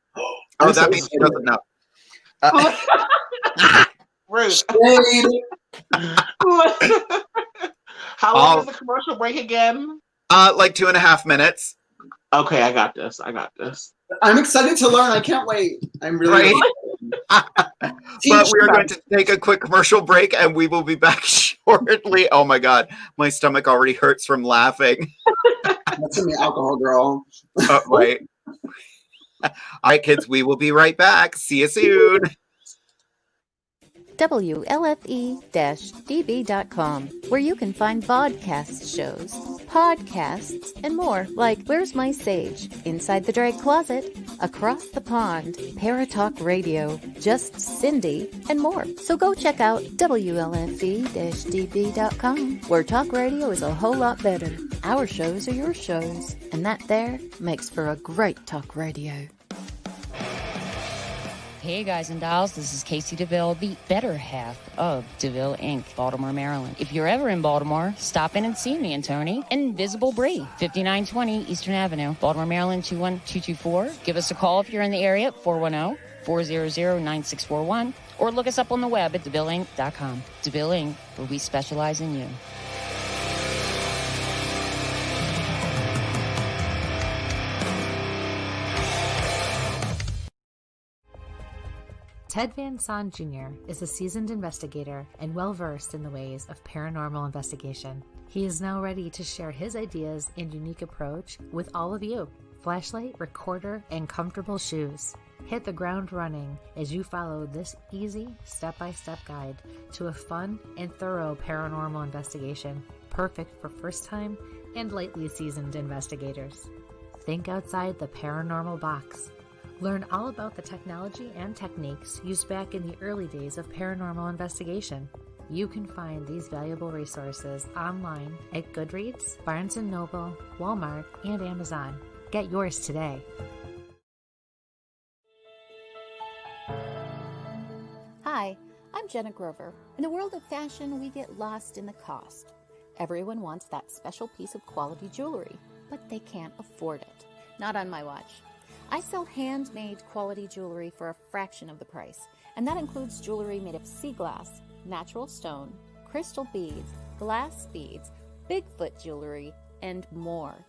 Oh, that means she doesn't know. Rude. Shade. How long is the commercial break again? Like 2.5 minutes. Okay, I got this. I'm excited to learn. I can't wait. I'm really But we are going to take a quick commercial break, and we will be back shortly. Oh my God, my stomach already hurts from laughing. That's from the alcohol, girl. Right. All right, kids, we will be right back. See you soon. WLFE-DB.com, where you can find vodcast shows, podcasts, and more, like Where's My Sage, Inside the Drag Closet, Across the Pond, Paratalk Radio, Just Cindy, and more. So go check out WLFE-DB.com, where talk radio is a whole lot better. Our shows are your shows, and that there makes for a great talk radio. Hey guys and dolls, this is Casey DeVille, the better half of DeVille Inc., Baltimore, Maryland. If you're ever in Baltimore, stop in and see me and Tony. Invisible Brie, 5920 Eastern Avenue, Baltimore, Maryland, 21224. Give us a call if you're in the area at 410-400-9641, or look us up on the web at DeVilleInc.com. DeVille Inc., where we specialize in you. Ted Van Son Jr. is a seasoned investigator and well-versed in the ways of paranormal investigation. He is now ready to share his ideas and unique approach with all of you. Flashlight, recorder, and comfortable shoes. Hit the ground running as you follow this easy step-by-step guide to a fun and thorough paranormal investigation, perfect for first-time and lightly seasoned investigators. Think outside the paranormal box. Learn all about the technology and techniques used back in the early days of paranormal investigation. You can find these valuable resources online at Goodreads, Barnes & Noble, Walmart, and Amazon. Get yours today. Hi, I'm Jenna Grover. In the world of fashion, we get lost in the cost. Everyone wants that special piece of quality jewelry, but they can't afford it. Not on my watch. I sell handmade quality jewelry for a fraction of the price, and that includes jewelry made of sea glass, natural stone, crystal beads, glass beads, Bigfoot jewelry, and more.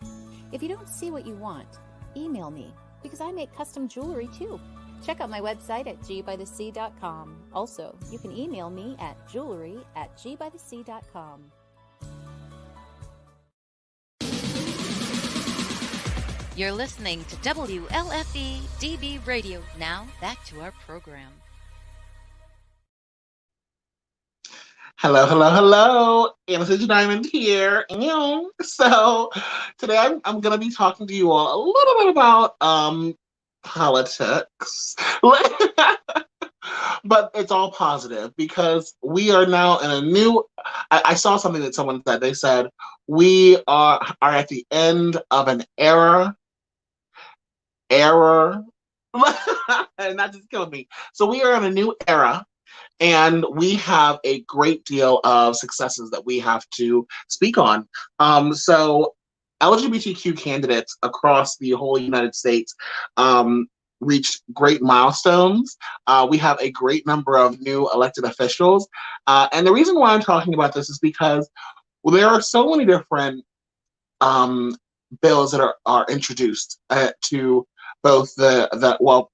If you don't see what you want, email me, because I make custom jewelry too. Check out my website at gbythesea.com. Also, you can email me at jewelry@gbythesea.com. You're listening to WLFE DB Radio. Now, back to our program. Hello. Anastasia Diamond here. So today I'm going to be talking to you all a little bit about politics. But it's all positive because we are now in a new... I saw something that someone said. They said, we are at the end of an era, and that just killed me. So we are in a new era, and we have a great deal of successes that we have to speak on. So LGBTQ candidates across the whole United States reached great milestones. We have a great number of new elected officials. And the reason why I'm talking about this is because Well, there are so many different bills that are introduced to both well,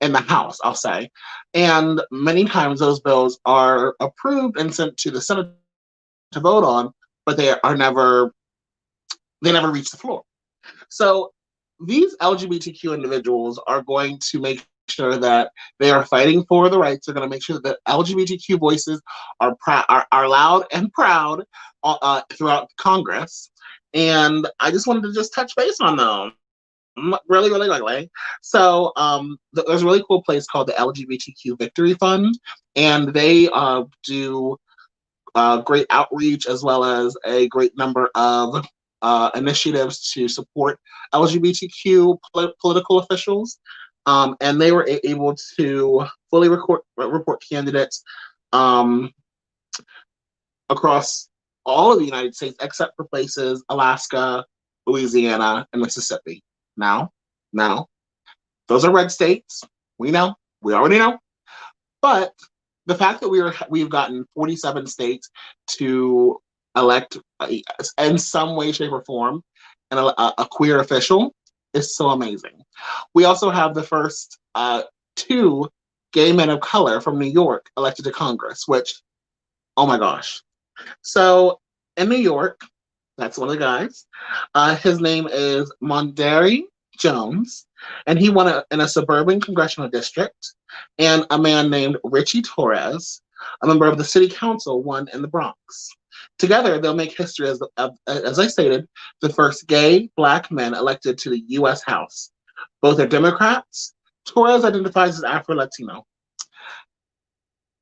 in the House, I'll say. And many times those bills are approved and sent to the Senate to vote on, but they never reach the floor. So these LGBTQ individuals are going to make sure that they are fighting for the rights. They're going to make sure that LGBTQ voices are loud and proud throughout Congress. And I just wanted to just touch base on them really, really quickly. So there's a really cool place called the LGBTQ Victory Fund, and they do great outreach as well as a great number of initiatives to support LGBTQ political officials. And they were able to fully report candidates across all of the United States except for places Alaska, Louisiana, and Mississippi. Now, those are red states. We know. We already know. But the fact that we've gotten 47 states to elect in some way, shape, or form a queer official is so amazing. We also have the first 2 gay men of color from New York elected to Congress, which, oh my gosh. So in New York, that's one of the guys. His name is Mondari Jones, and he won in a suburban congressional district. And a man named Richie Torres, a member of the city council, won in the Bronx. Together, they'll make history as I stated, the first gay Black men elected to the U.S. House. Both are Democrats. Torres identifies as Afro-Latino.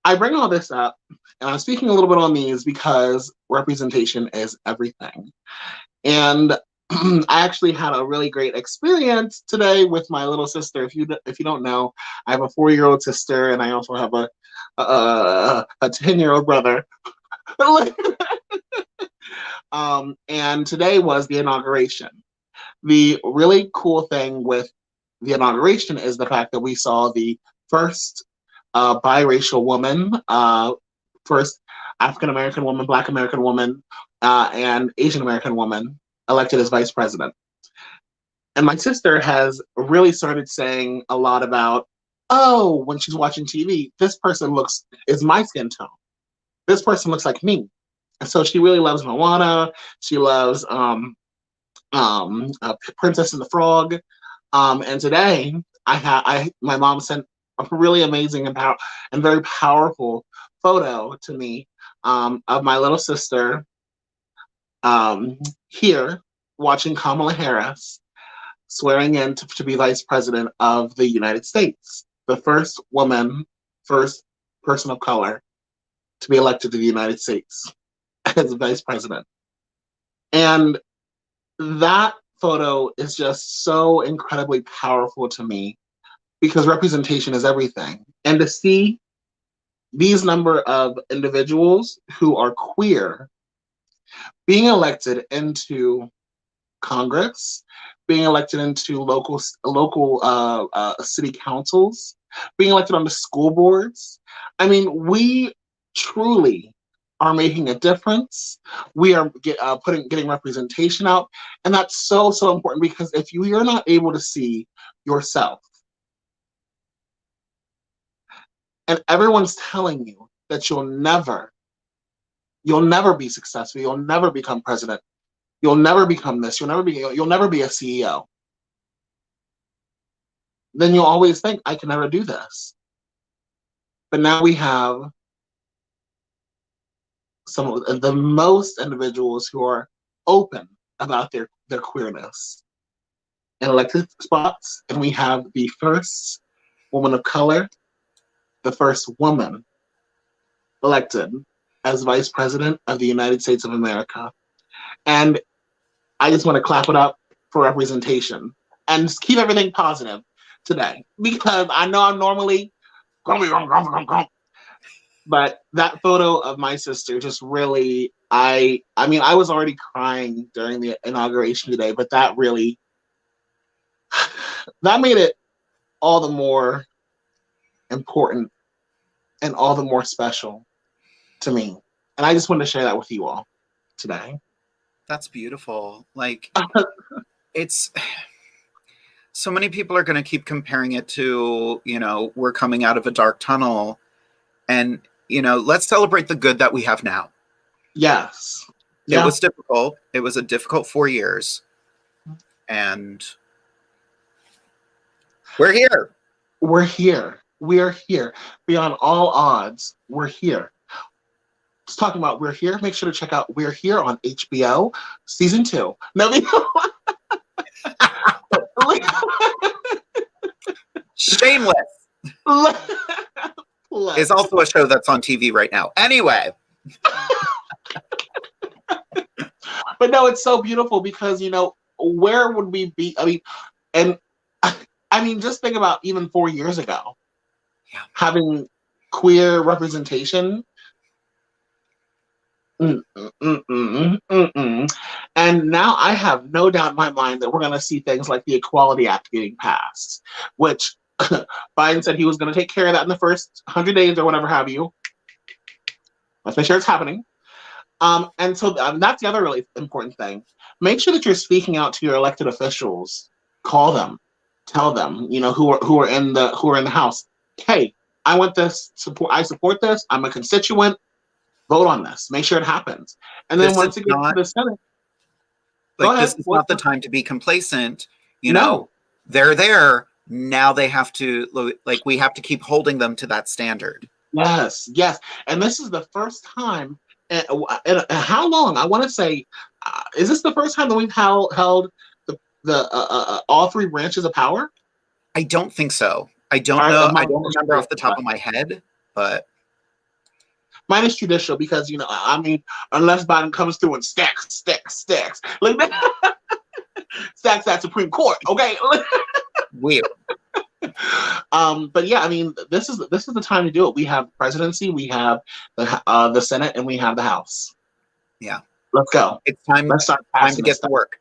I bring all this up, and I'm speaking a little bit on these because representation is everything. And I actually had a really great experience today with my little sister. If you don't know, I have a 4-year-old sister, and I also have a 10-year-old brother. And today was the inauguration. The really cool thing with the inauguration is the fact that we saw the first biracial woman, first African American woman, Black American woman, and Asian American woman elected as vice president. And my sister has really started saying a lot about, oh, when she's watching TV, this person is my skin tone. This person looks like me. And so she really loves Moana. She loves Princess and the Frog. And today my mom sent a really amazing and very powerful photo to me of my little sister here watching Kamala Harris swearing in to be vice president of the United States, the first person of color to be elected to the United States as vice president. And that photo is just so incredibly powerful to me because representation is everything. And to see these number of individuals who are queer being elected into Congress, being elected into local city councils, being elected on the school boards. I mean, we truly are making a difference. We are getting representation out, and that's so important because if you're not able to see yourself, and everyone's telling you that you'll never be successful, you'll never become president, you'll never become this, you'll never be a CEO, then you'll always think, I can never do this. But now we have some of the most individuals who are open about their queerness in elected spots, and we have the first woman of color, the first woman elected as vice president of the United States of America. And I just want to clap it up for representation and just keep everything positive today because I know I'm normally grumpy, but that photo of my sister just really, I mean, I was already crying during the inauguration today, but that made it all the more important and all the more special to me. And I just wanted to share that with you all. today. That's beautiful. Like, it's so many people are going to keep comparing it to, you know, we're coming out of a dark tunnel, and, you know, let's celebrate the good that we have now. Yes. It was difficult. It was a difficult 4 years, and we're here. We're here. We're here. Beyond all odds, we're here. Just talking about We're Here, make sure to check out We're Here on HBO, season 2. No, Shameless is also a show that's on TV right now. Anyway. But no, it's so beautiful because, you know, where would we be? I mean, just think about even 4 years ago, having queer representation. And now I have no doubt in my mind that we're going to see things like the Equality Act getting passed, which Biden said he was going to take care of that in the first 100 days or whatever have you. Let's make sure it's happening. And so that's the other really important thing. Make sure that you're speaking out to your elected officials. Call them, tell them, you know, who are in the House. Hey, I want this support. I support this. I'm a constituent. Vote on this. Make sure it happens. And then once it gets to the Senate, this is not the time to be complacent. You know, they're there now. They have to, like, we have to keep holding them to that standard. Yes, yes. And this is the first time. And how long? I want to say, is this the first time that we've held the all three branches of power? I don't think so. I don't know. I don't remember off the top of my head, but mine is judicial because, you know, I mean, unless Biden comes through and stacks like that, stacks that Supreme Court, okay? Weird. But yeah, I mean, this is the time to do it. We have presidency, we have the Senate, and we have the House. Yeah, let's go. It's time. Let's start time to get to work.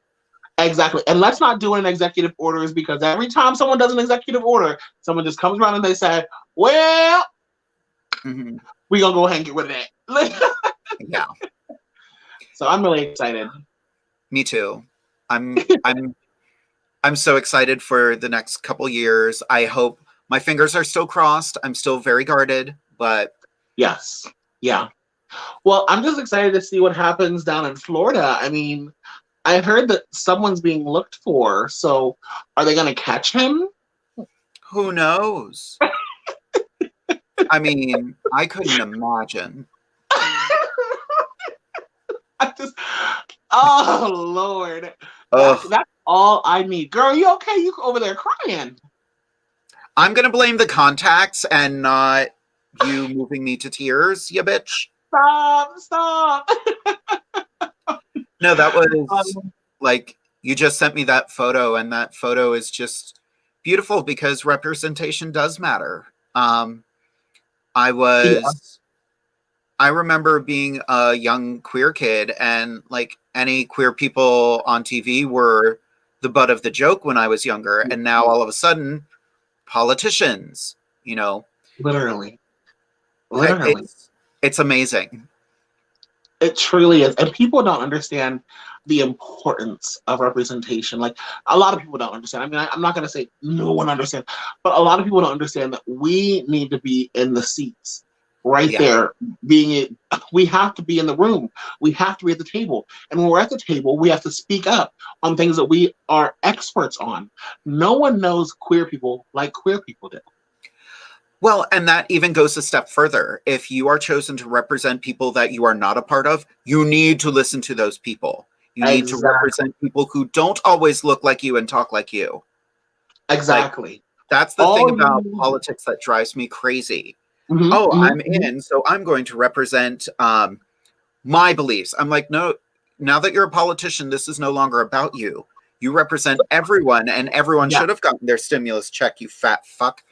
Exactly, and let's not do an executive orders because every time someone does an executive order, someone just comes around and they say, "Well, we're gonna go ahead and get rid of that." Yeah. So I'm really excited. Me too. I'm so excited for the next couple years. I hope my fingers are still crossed. I'm still very guarded, but yes. Yeah. Well, I'm just excited to see what happens down in Florida. I mean, I heard that someone's being looked for. So are they going to catch him? Who knows? I mean, I couldn't imagine. Oh, Lord. That's all I need. Girl, you okay? You over there crying. I'm going to blame the contacts and not you moving me to tears, you bitch. Stop. No, that was like, you just sent me that photo, and that photo is just beautiful because representation does matter. I remember being a young queer kid, and like any queer people on TV were the butt of the joke when I was younger. And now all of a sudden, politicians, you know, literally. It's amazing. It truly is. And people don't understand the importance of representation. Like, a lot of people don't understand. I mean, I'm not going to say no one understands, but a lot of people don't understand that we need to be in the seats there. We have to be in the room. We have to be at the table. And when we're at the table, we have to speak up on things that we are experts on. No one knows queer people like queer people do. Well, and that even goes a step further. If you are chosen to represent people that you are not a part of, you need to listen to those people. You need to represent people who don't always look like you and talk like you. Exactly. Like, that's the thing about politics that drives me crazy. I'm in, so I'm going to represent my beliefs. I'm like, no, now that you're a politician, this is no longer about you. You represent everyone, and everyone should have gotten their stimulus check, you fat fuck.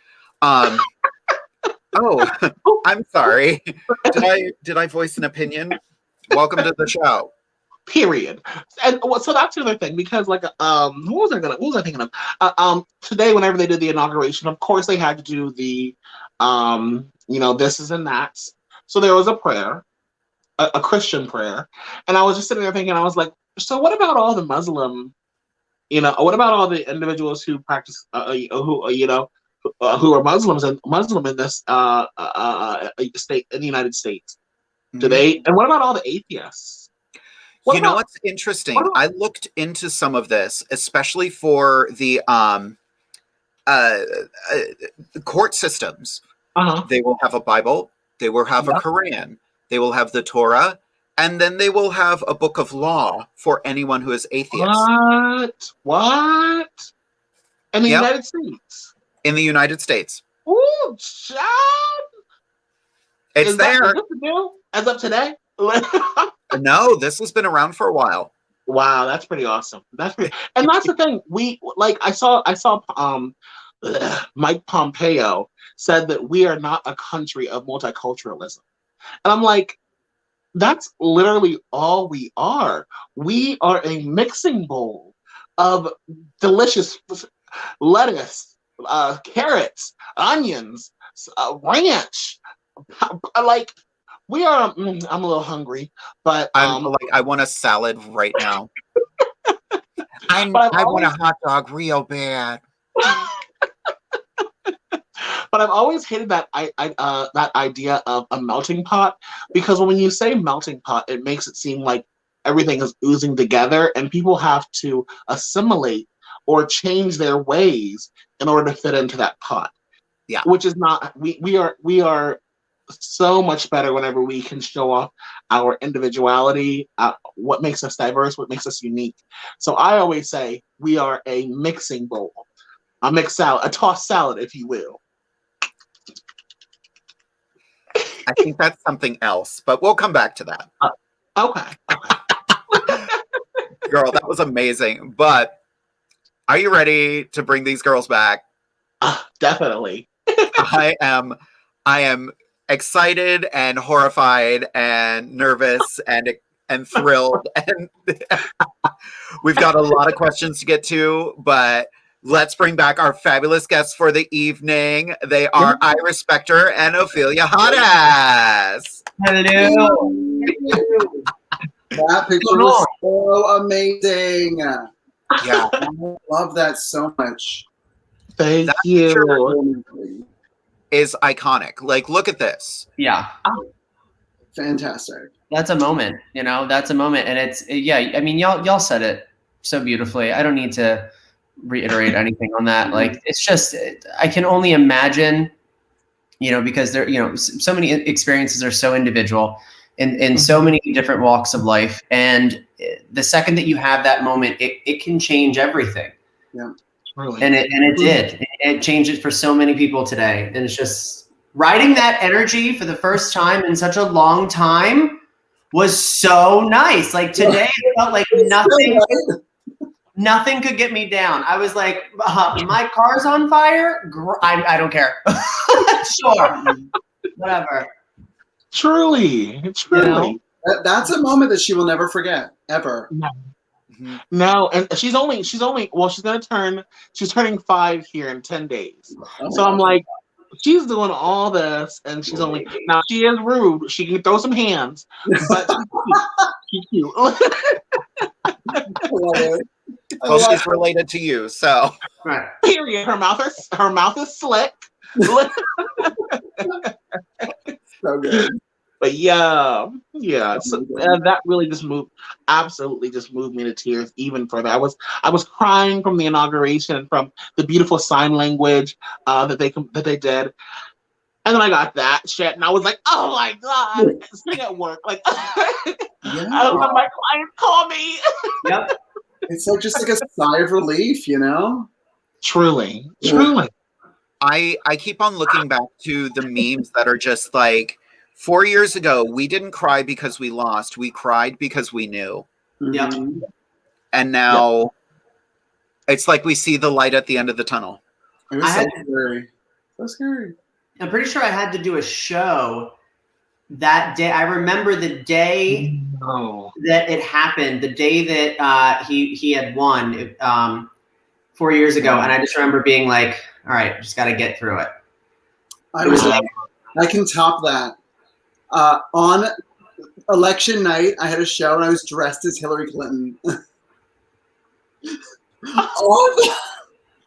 Oh, I'm sorry. Did I voice an opinion? Welcome to the show. Period. And so that's the other thing, because like what was I thinking of? Today, whenever they did the inauguration, of course they had to do the you know, this is and that's. So there was a prayer. a Christian prayer, and I was just sitting there thinking, I was like, so what about all the Muslim, what about all the individuals who practice, who are Muslims and Muslim in this state in the United States? Do they? And what about all the atheists? What's interesting? I looked into some of this, especially for the court systems. They will have a Bible, they will have a Quran, they will have the Torah, and then they will have a book of law for anyone who is atheist. What? In the United States? In the United States. Ooh, child. It's there. Is this new as of today? No, this has been around for a while. Wow, that's pretty awesome. And that's the thing. I saw Mike Pompeo said that we are not a country of multiculturalism. And I'm like, that's literally all we are. We are a mixing bowl of delicious lettuce, carrots, onions, ranch. Like, we are. I'm a little hungry, but I want a salad right now. I want a hot dog real bad. But I've always hated that that idea of a melting pot, because when you say melting pot, it makes it seem like everything is oozing together, and people have to assimilate or change their ways in order to fit into that pot. Yeah, which is not. We are so much better whenever we can show off our individuality, what makes us diverse, what makes us unique. So I always say we are a mixing bowl, a mixed salad, a tossed salad, if you will. I think that's something else, but we'll come back to that. Okay. Girl, that was amazing. But are you ready to bring these girls back? Definitely. I am excited and horrified and nervous and thrilled, and we've got a lot of questions to get to, but let's bring back our fabulous guests for the evening. They are Iris Spectre and Ophelia HOTASS. Hello. That picture was so amazing. Yeah, I love that so much. Thank you. Is iconic. Like, look at this. Yeah. Fantastic. That's a moment, that's a moment. And it's, I mean, y'all said it so beautifully. I don't need to reiterate anything on that. Like, it's just, I can only imagine, because there, so many experiences are so individual in so many different walks of life. And the second that you have that moment, it can change everything. Yeah. Really? And it did. It changed it for so many people today. And it's just riding that energy for the first time in such a long time was so nice. Like, today it felt like nothing could get me down. I was like, my car's on fire. I don't care. Sure. Whatever. Truly. That's a moment that she will never forget, ever. No. No, and she's turning 5 here in 10 days. So I'm like, she's doing all this, and she's now she is rude. She can throw some hands, but she's cute. Well, she's related to you, so. Right. Period. Her mouth is slick. So good. But yeah. So, that really absolutely just moved me to tears even further. I was crying from the inauguration, from the beautiful sign language that they did, and then I got that shit, and I was like, oh my god, sitting at work, like, I don't let my clients call me. Yep. It's just like a sigh of relief, Truly. I keep on looking back to the memes that are just like, 4 years ago, we didn't cry because we lost. We cried because we knew. Yep. And now it's like we see the light at the end of the tunnel. It was so scary. I'm pretty sure I had to do a show that day. I remember the day that it happened, the day that he had won 4 years ago. And I just remember being like, all right, just got to get through it. I can top that. On election night, I had a show and I was dressed as Hillary Clinton. Oh,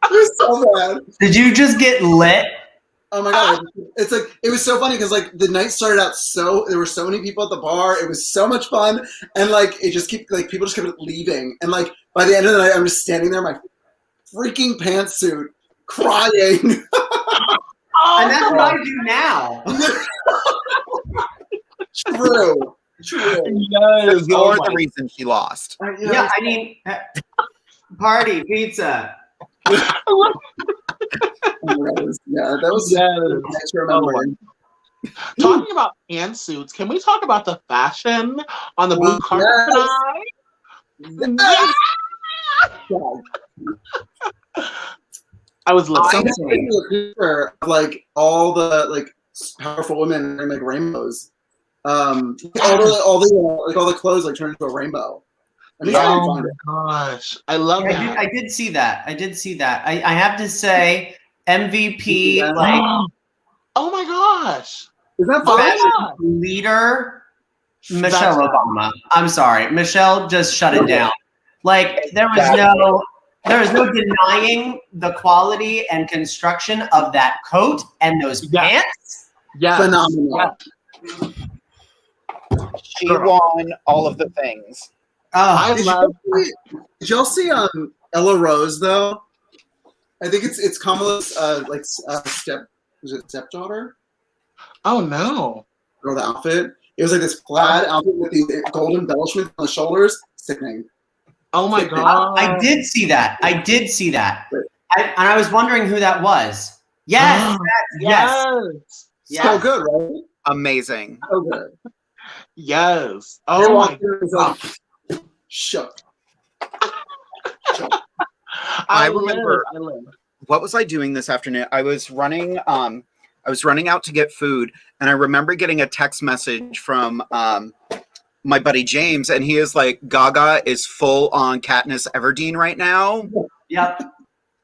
it was so bad. Did you just get lit? Oh my god! It's like it was so funny because like the night started out there were so many people at the bar. It was so much fun, and like it just kept like people just kept leaving, and like by the end of the night, I'm just standing there in my freaking pantsuit, crying. And that's what I do now. True. Yes. You're the reason she lost. Yeah, I mean, party pizza. That was nice to remember. Talking about pantsuits, can we talk about the fashion on the blue carpet tonight? I was listening. Like all the like powerful women wearing like rainbows. All the clothes like turned into a rainbow. I mean, oh my gosh, I love that. I did see that. I have to say, MVP like. Oh my gosh, is that fun? Leader Michelle Obama. I'm sorry, Michelle just shut it down. Like there was no denying the quality and construction of that coat and those pants. Yeah, phenomenal. Yeah. She won all of the things. Did y'all see Ella Rose though? I think it's Kamala's stepdaughter. Oh no! Girl, the outfit. It was like this plaid outfit with these gold embellishments on the shoulders. Sickening. Oh my god! I did see that. And I was wondering who that was. Yes. So good, right? Amazing. So good. Yes. Oh my god. Shook. I remember. What was I doing this afternoon? I was running out to get food, and I remember getting a text message from my buddy James, and he is like, Gaga is full on Katniss Everdeen right now. Yep.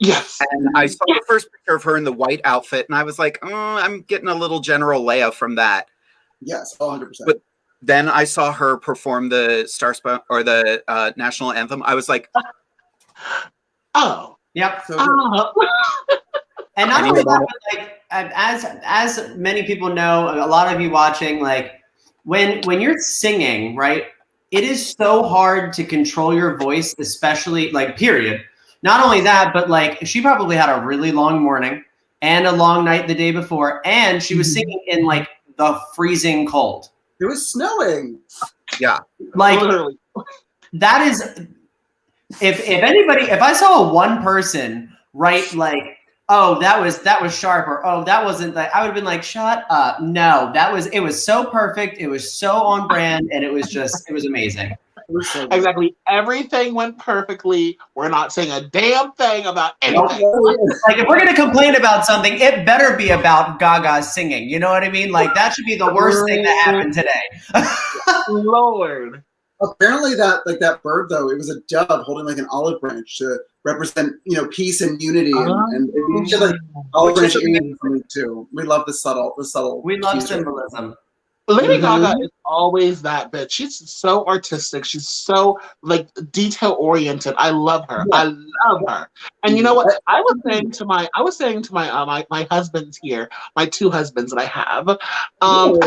Yes. And I saw the first picture of her in the white outfit, and I was like, oh, I'm getting a little General Leia from that. Yes, 100%. But then I saw her perform the the national anthem. I was like, oh, yep. So and not only that, but like as many people know, a lot of you watching, like when you're singing, right? It is so hard to control your voice, especially like period. Not only that, but like she probably had a really long morning and a long night the day before, and she was singing in like the freezing cold. It was snowing. Yeah. Like that is if I saw one person write like, oh, that was sharp, or oh, that wasn't that, I would have been like, shut up. No, it was so perfect, it was so on brand, and it was amazing. Exactly. Everything went perfectly. We're not saying a damn thing about anything. Like if we're gonna complain about something, it better be about Gaga singing. You know what I mean? Like that should be the worst thing that happened today. Lord. Apparently that bird though, it was a dove holding like an olive branch to represent, peace and unity, and it should like olive branch too. We love the subtle. We love symbolism. Lady Gaga is always that bitch. She's so artistic. She's so like detail oriented. I love her. Yeah. I love her. And you know what? I was saying to my my husbands here, my two husbands that I have. All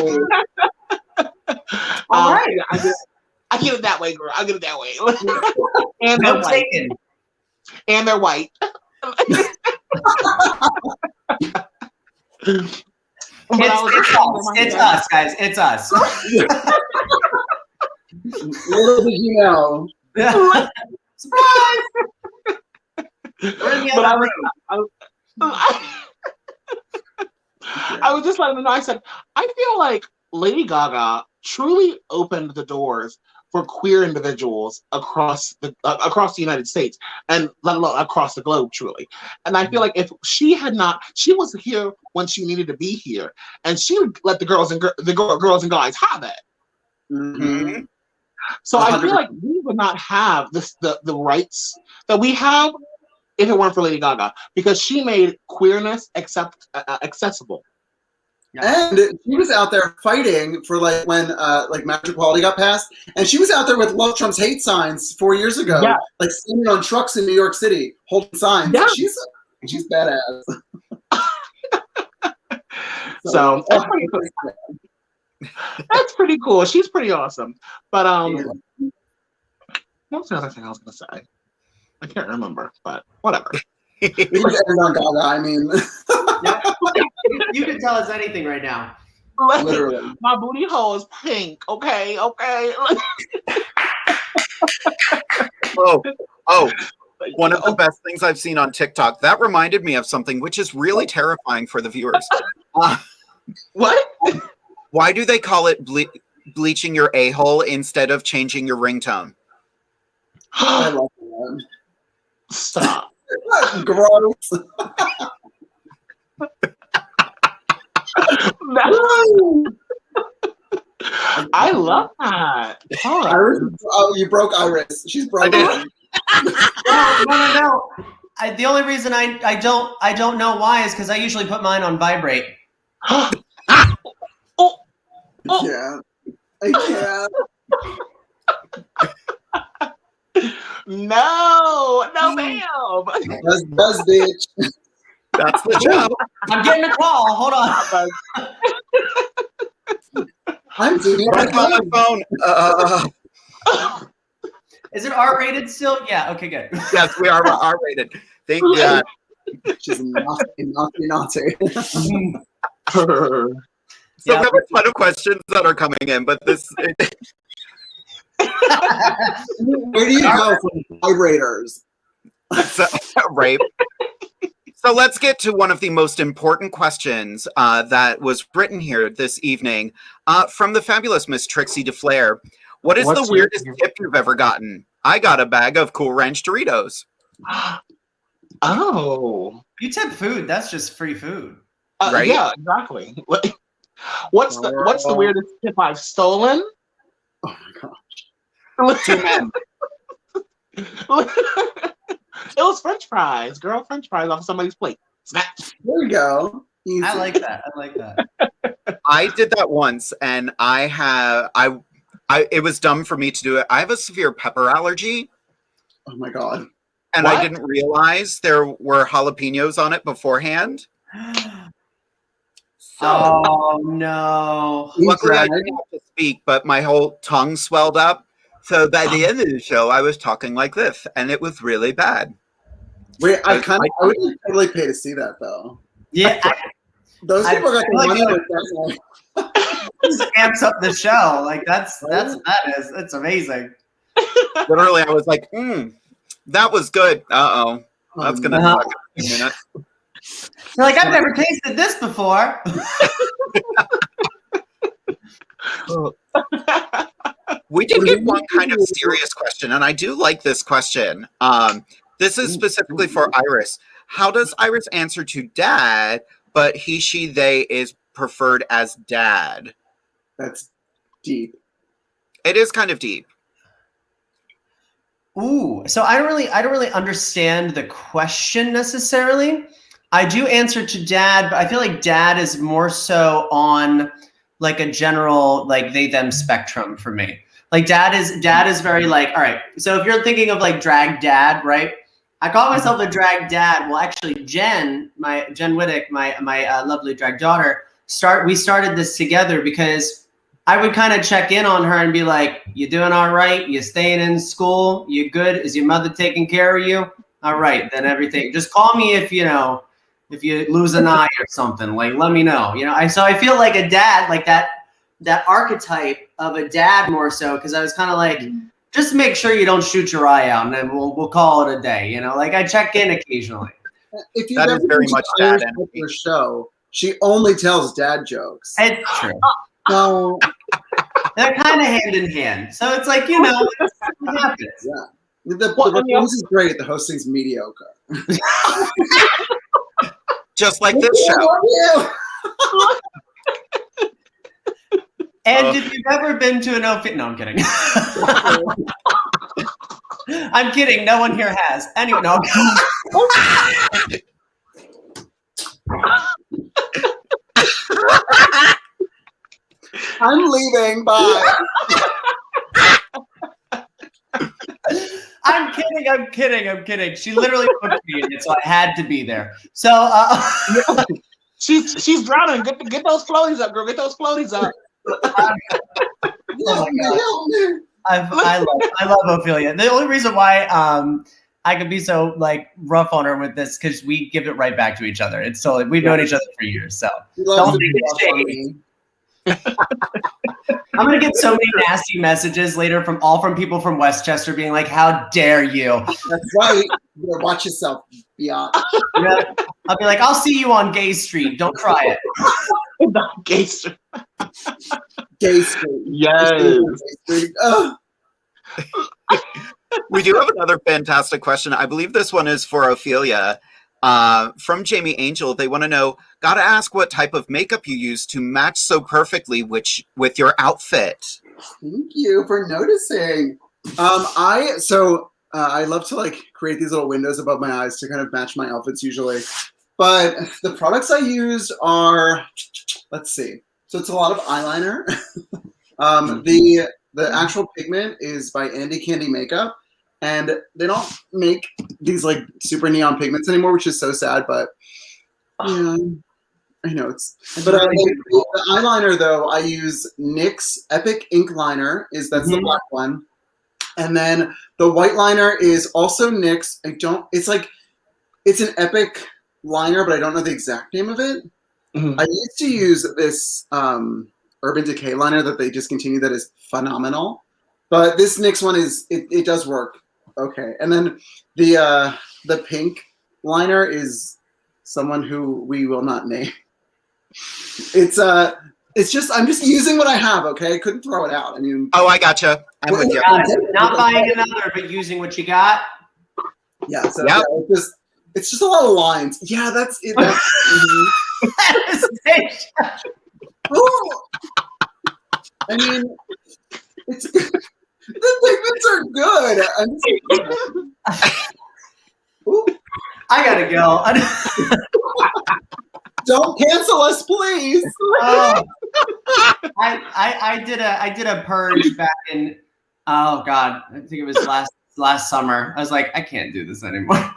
right. I get it that way, girl. I get it that way. And they're white. And they're white. It's us, guys. It's us. Little did you know. Surprise! We're in the other room. I was just letting them know. I said, I feel like Lady Gaga truly opened the doors for queer individuals across the United States, and let alone across the globe, truly. And I feel like if she had not, she was here when she needed to be here, and she would let the girls and guys have it. Mm-hmm. So 100%. I feel like we would not have the rights that we have if it weren't for Lady Gaga, because she made queerness accessible. And she was out there fighting for like when like marriage equality got passed, and she was out there with "Love Trump's hate" signs 4 years ago, like standing on trucks in New York City holding signs. Yeah. She's badass. So that's pretty cool. She's pretty awesome. But what was the other thing I was gonna say? I can't remember, but whatever. We just ended on Gaga. I mean, you can tell us anything right now. Literally, my booty hole is pink. Okay. Oh. One of the best things I've seen on TikTok. That reminded me of something which is really terrifying for the viewers. What? Why do they call it bleaching your a-hole instead of changing your ringtone? I love that. Stop. Gross. No. I love that. Iris, you broke Iris. She's broken. No. The only reason I don't know why is because I usually put mine on vibrate. Yeah, I can't. No, ma'am. Buzz, bitch. That's the job. I'm getting a call. Hold on. I'm doing on my phone. Is it R-rated still? Yeah. Okay, good. Yes, we are R-rated. Thank God. She's naughty. So we have a ton of questions that are coming in, but this... Where do you go from vibrators? Right. So let's get to one of the most important questions that was written here this evening from the fabulous Miss Trixie DeFlair. What's the weirdest tip you've ever gotten? I got a bag of Cool Ranch Doritos. Oh. You tip food. That's just free food. Right? Yeah, exactly. What's the weirdest tip I've stolen? Oh my gosh. It was French fries. Girl, French fries off somebody's plate. Snatch. There we go. Easy. I like that. I did that once, and it was dumb for me to do it. I have a severe pepper allergy. Oh my God. And I didn't realize there were jalapenos on it beforehand. Oh no. Luckily I didn't have to speak, but my whole tongue swelled up. So by the end of the show, I was talking like this, and it was really bad. Wait, I would totally pay to see that though. Yeah. Those people got the money. Just amps up the show. Like that is. It's amazing. Literally, I was like, that was good. That's gonna suck in a minute. You're like, I've never tasted this before. We did get one kind of serious question, and I do like this question. This is specifically for Iris. How does Iris answer to dad, but he, she, they is preferred as dad? That's deep. It is kind of deep. Ooh, so I don't really understand the question necessarily. I do answer to dad, but I feel like dad is more so on like a general like they them spectrum for me. Like dad is very like, all right. So if you're thinking of like drag dad, right? I call myself a drag dad. Well, actually, Jen Whittick, my lovely drag daughter, we started this together because I would kind of check in on her and be like, "You doing all right? You staying in school? You good? Is your mother taking care of you? All right, then everything. Just call me if you lose an eye or something. Like, let me know. So I feel like a dad, like that archetype of a dad more so, because I was kind of like, just make sure you don't shoot your eye out, and then we'll call it a day. Like I check in occasionally. If you that is very much dad energy. Her show, she only tells dad jokes. It's true. So they're kind of hand in hand. So it's like, it happens. Yeah. The performance is great. The hosting's mediocre. Just like this show. And if you've ever been to no, I'm kidding. I'm kidding. No one here has. Anyway, no. leaving. Bye. I'm kidding. She literally booked me in it, so I had to be there. So she's drowning. Get those floaties up, girl. Get those floaties up. Oh my God. I love Ophelia. The only reason why I could be so like rough on her with this because we give it right back to each other. It's so we've known each other for years. So don't think it's shady. I'm gonna get so many nasty messages later from people from Westchester being like, "How dare you?" That's right. You better watch yourself, Beyond. Yeah. I'll be like, "I'll see you on Gay Street. Don't try it." Gay Street. Gay Street. Yes. We do have another fantastic question. I believe this one is for Ophelia. From Jamie Angel, they want to know, gotta ask what type of makeup you use to match so perfectly with your outfit. Thank you for noticing. I love to like create these little windows above my eyes to kind of match my outfits usually. But the products I use are, let's see. So it's a lot of eyeliner. The actual pigment is by Andy Candy Makeup. And they don't make these like super neon pigments anymore, which is so sad. But yeah, I know the eyeliner though, I use NYX Epic Ink Liner. That's the black one, and then the white liner is also NYX. It's an Epic liner, but I don't know the exact name of it. I used to use this Urban Decay liner that they discontinued that is phenomenal. But this NYX one it does work. Okay, and then the pink liner is someone who we will not name. It's just I'm just using what I have. Okay, I couldn't throw it out. I mean, I gotcha. I'm with you. Not buying another, but using what you got. Yeah. So yeah, it's just a lot of lines. Yeah, that's it. I mean, it's. The pigments are good. I gotta go. Don't cancel us, please. I did a purge back in I think it was last summer. I was like, I can't do this anymore.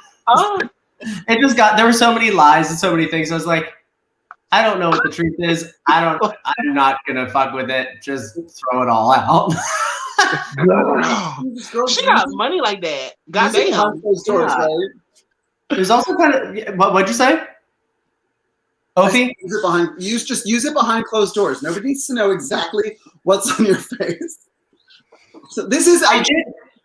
There were so many lies and so many things. I was like, I don't know what the truth is. I'm not gonna fuck with it. Just throw it all out. She got money like that. Goddamn. There's also kind of what'd you say? Ophi? Use it behind closed doors. Nobody needs to know exactly what's on your face. So this is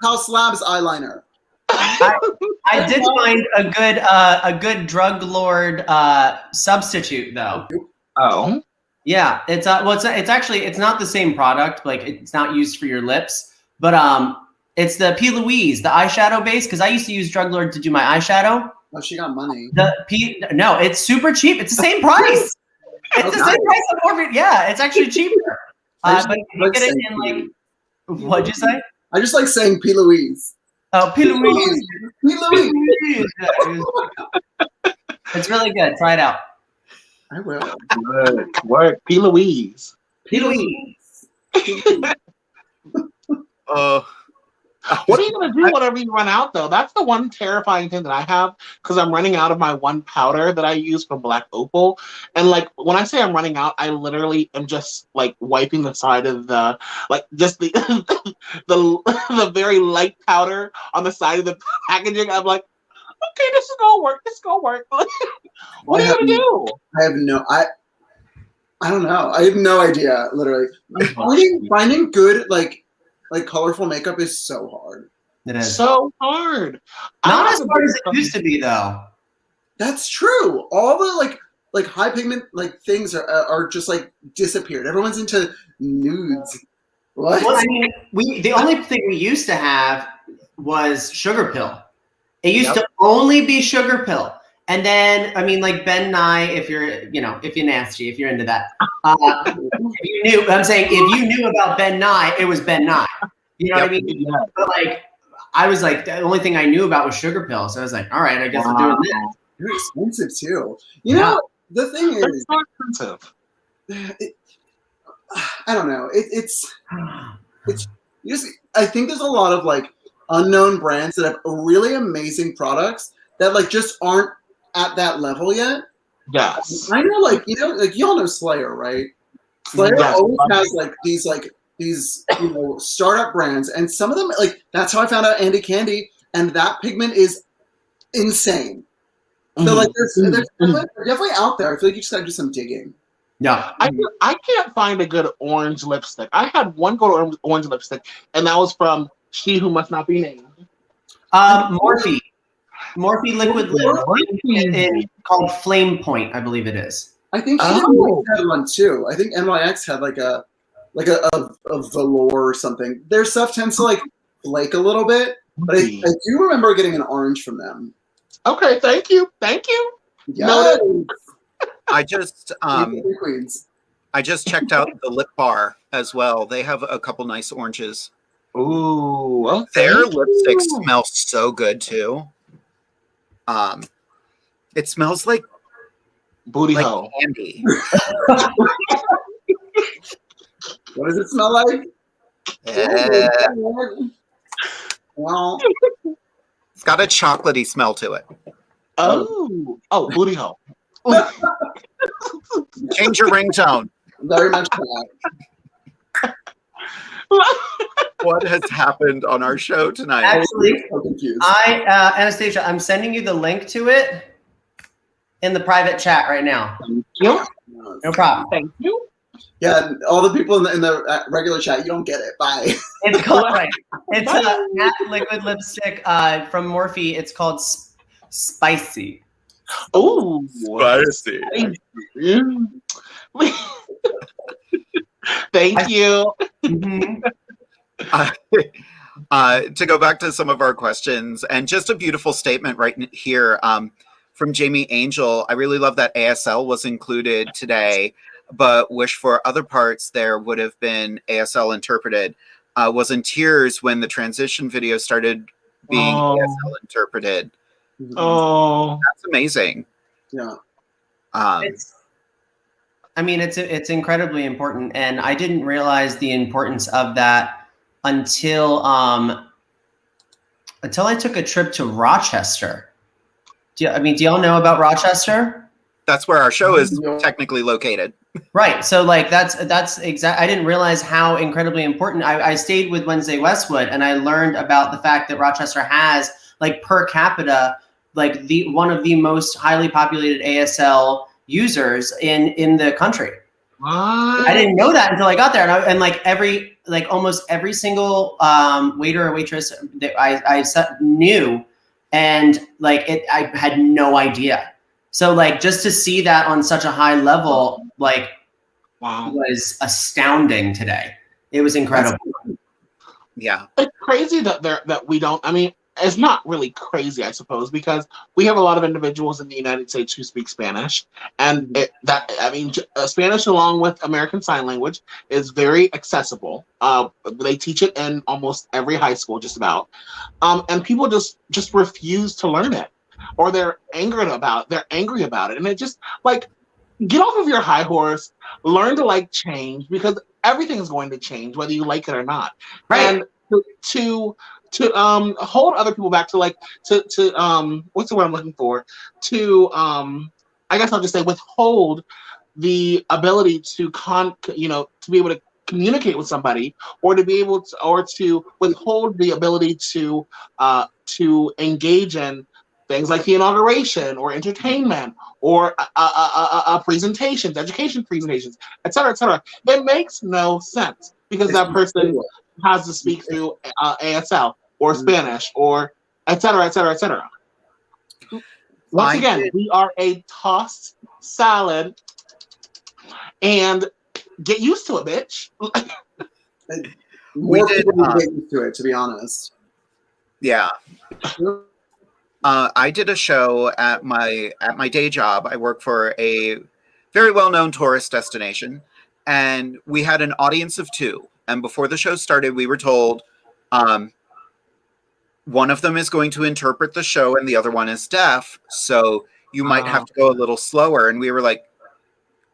House Labs eyeliner. I did find a good drug lord substitute though. Oh. Yeah, it's not the same product. Like it's not used for your lips, but it's the P. Louise, the eyeshadow base. Because I used to use Drug Lord to do my eyeshadow. Oh, she got money. No, it's super cheap. It's the same price. It's the same price. Yeah, it's actually cheaper. But you get it in like. What'd you say? I just like saying P. Louise. Oh, P. Louise. P. Louise. It's really good. Try it out. I will. Good work, P. Louise. P. Louise. What are you gonna do whenever you run out though? That's the one terrifying thing that I have because I'm running out of my one powder that I use from Black Opal. And like when I say I'm running out, I literally am just like wiping the side of the the very light powder on the side of the packaging. I'm like, okay, this is gonna work. This is gonna work. What are you gonna do? I don't know. I have no idea. Literally, finding good like colorful makeup is so hard. It is so hard. Not as hard as it used to be, though. That's true. All the like high pigment like things are just like disappeared. Everyone's into nudes. What? Well, I mean, the only thing we used to have was Sugar Pill. It used to only be Sugar Pill. And then, I mean, like Ben Nye, if you're nasty, if you're into that. If you knew about Ben Nye, it was Ben Nye. You know what I mean? Yeah. But like, I was like, the only thing I knew about was Sugar Pill. So I was like, all right, I guess I'm doing this. They're expensive too. You know, the thing is, it's not expensive. I don't know. It's you just, I think there's a lot of like unknown brands that have really amazing products that like just aren't at that level yet. Yes. I know, like y'all know Slayer, right? Slayer Yes. always has like these startup brands, and some of them like that's how I found out Andy Candy, and that pigment is insane. So like there's definitely out there. I feel like you just gotta do some digging. Yeah. I can't find a good orange lipstick. I had one good orange lipstick, and that was from She Who Must Not Be Named. Morphe liquid lip called Flame Point, I believe it is. I think she had one too. I think NYX had like a velour or something. Their stuff tends to like flake a little bit, but I do remember getting an orange from them. Okay, thank you. Yes. I just checked out the lip bar as well. They have a couple nice oranges. Ooh, okay. Their lipstick smells so good too. It smells like booty hole candy. What does it smell like? Well, it's got a chocolatey smell to it. Oh, booty hole. Change your ringtone. Very much that. What has happened on our show tonight? Actually, I'm so confused. Anastasia, I'm sending you the link to it in the private chat right now. Thank you. No problem. Thank you. Yeah, all the people in the regular chat, you don't get it. Bye. It's called It's a matte liquid lipstick from Morphe. It's called Spicy. Oh, spicy. Thank you. To go back to some of our questions, and just a beautiful statement right here from Jamie Angel. I really love that ASL was included today, but wish for other parts there would have been ASL interpreted. Was in tears when the transition video started being ASL interpreted. Oh, that's amazing. Yeah. It's incredibly important, and I didn't realize the importance of that until I took a trip to Rochester. Do y'all know about Rochester? That's where our show is technically located. Right. So like that's exact. I didn't realize how incredibly important. I stayed with Wednesday Westwood, and I learned about the fact that Rochester has like per capita like one of the most highly populated ASL users in the country. What? I didn't know that until I got there, and almost every single waiter or waitress that I knew, and I had no idea. So like just to see that on such a high level, like was astounding today. It was incredible. Yeah, it's crazy that we don't. I mean, it's not really crazy, I suppose, because we have a lot of individuals in the United States who speak Spanish, and Spanish along with American Sign Language is very accessible. They teach it in almost every high school, just about, and people just refuse to learn it, or they're angry about it, and it just like get off of your high horse, learn to like change, because everything is going to change whether you like it or not, right? And to hold other people back to what's the word I'm looking for? I guess I'll just say withhold the ability to be able to communicate with somebody, or to be able to, or to withhold the ability to engage in things like the inauguration or entertainment or presentations, education presentations, et cetera, et cetera. It makes no sense, because that person has to speak through ASL or Spanish or et cetera, et cetera, et cetera. Once again, we are a tossed salad, and get used to it, bitch. More people get used to it, to be honest. Yeah. I did a show at my day job. I work for a very well-known tourist destination, and we had an audience of 2. And before the show started, we were told one of them is going to interpret the show and the other one is deaf, so you might have to go a little slower. And we were like,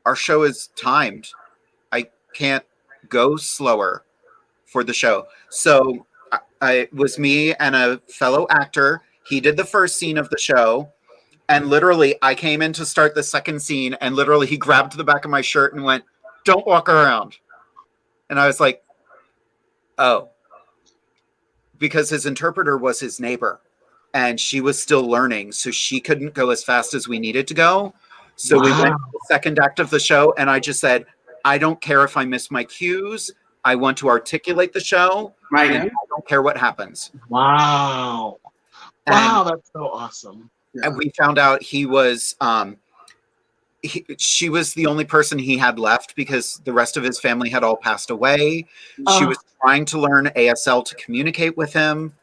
our show is timed. can't go slower for the show. So it was me and a fellow actor. He did the first scene of the show. And literally, I came in to start the second scene, and literally he grabbed the back of my shirt and went, "Don't walk around." And I was like, oh. Because his interpreter was his neighbor, and she was still learning, so she couldn't go as fast as we needed to go. So we went to the second act of the show, and I just said, I don't care if I miss my cues. I want to articulate the show. Right. And I don't care what happens. Wow. Wow, that's so awesome. And we found out he was, she was the only person he had left because the rest of his family had all passed away. She was trying to learn ASL to communicate with him.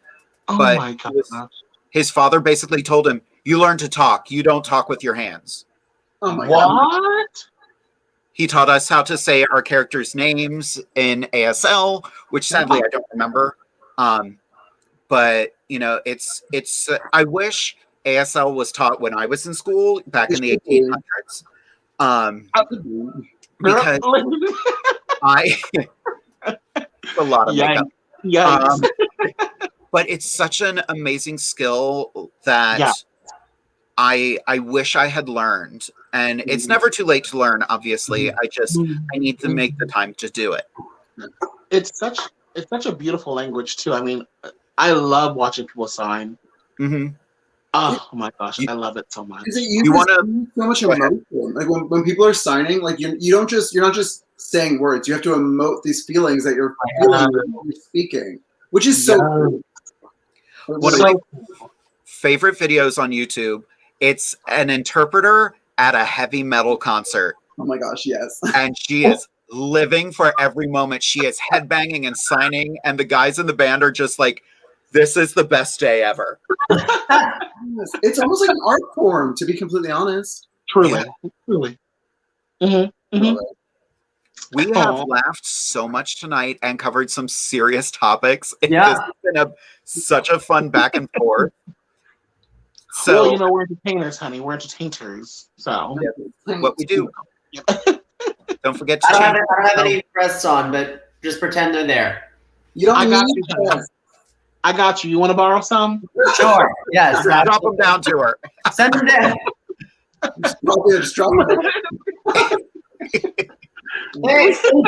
But my God. His father basically told him, you learn to talk. You don't talk with your hands. Oh my God. God. He taught us how to say our characters' names in ASL, which sadly I don't remember. But, you know, it's I wish ASL was taught when I was in school back in the 1800s. Because a lot of makeup. But it's such an amazing skill that I wish I had learned. And it's never too late to learn, obviously. I need to make the time to do it. It's such a beautiful language too. I mean, I love watching people sign. Mm-hmm. Oh my gosh, I love it so much. You want so much emotion. Like when people are signing, like you're not just saying words. You have to emote these feelings that you're feeling when you're speaking, which is so cool. One of my favorite videos on YouTube. It's an interpreter at a heavy metal concert. Oh my gosh, yes. And she is living for every moment. She is headbanging and signing, and the guys in the band are just like, this is the best day ever. It's almost like an art form, to be completely honest. Truly. Truly. Mm-hmm. Mm-hmm. We have laughed so much tonight and covered some serious topics. This has been such a fun back and forth. So, well, you know, we're entertainers, honey. We're entertainers. So what we do. Don't forget to I don't have any breasts on, but just pretend they're there. You don't I got need you. I got you. You want to borrow some? Sure. Yes. Drop them down to her. Send them down. Just drop them. Hey, can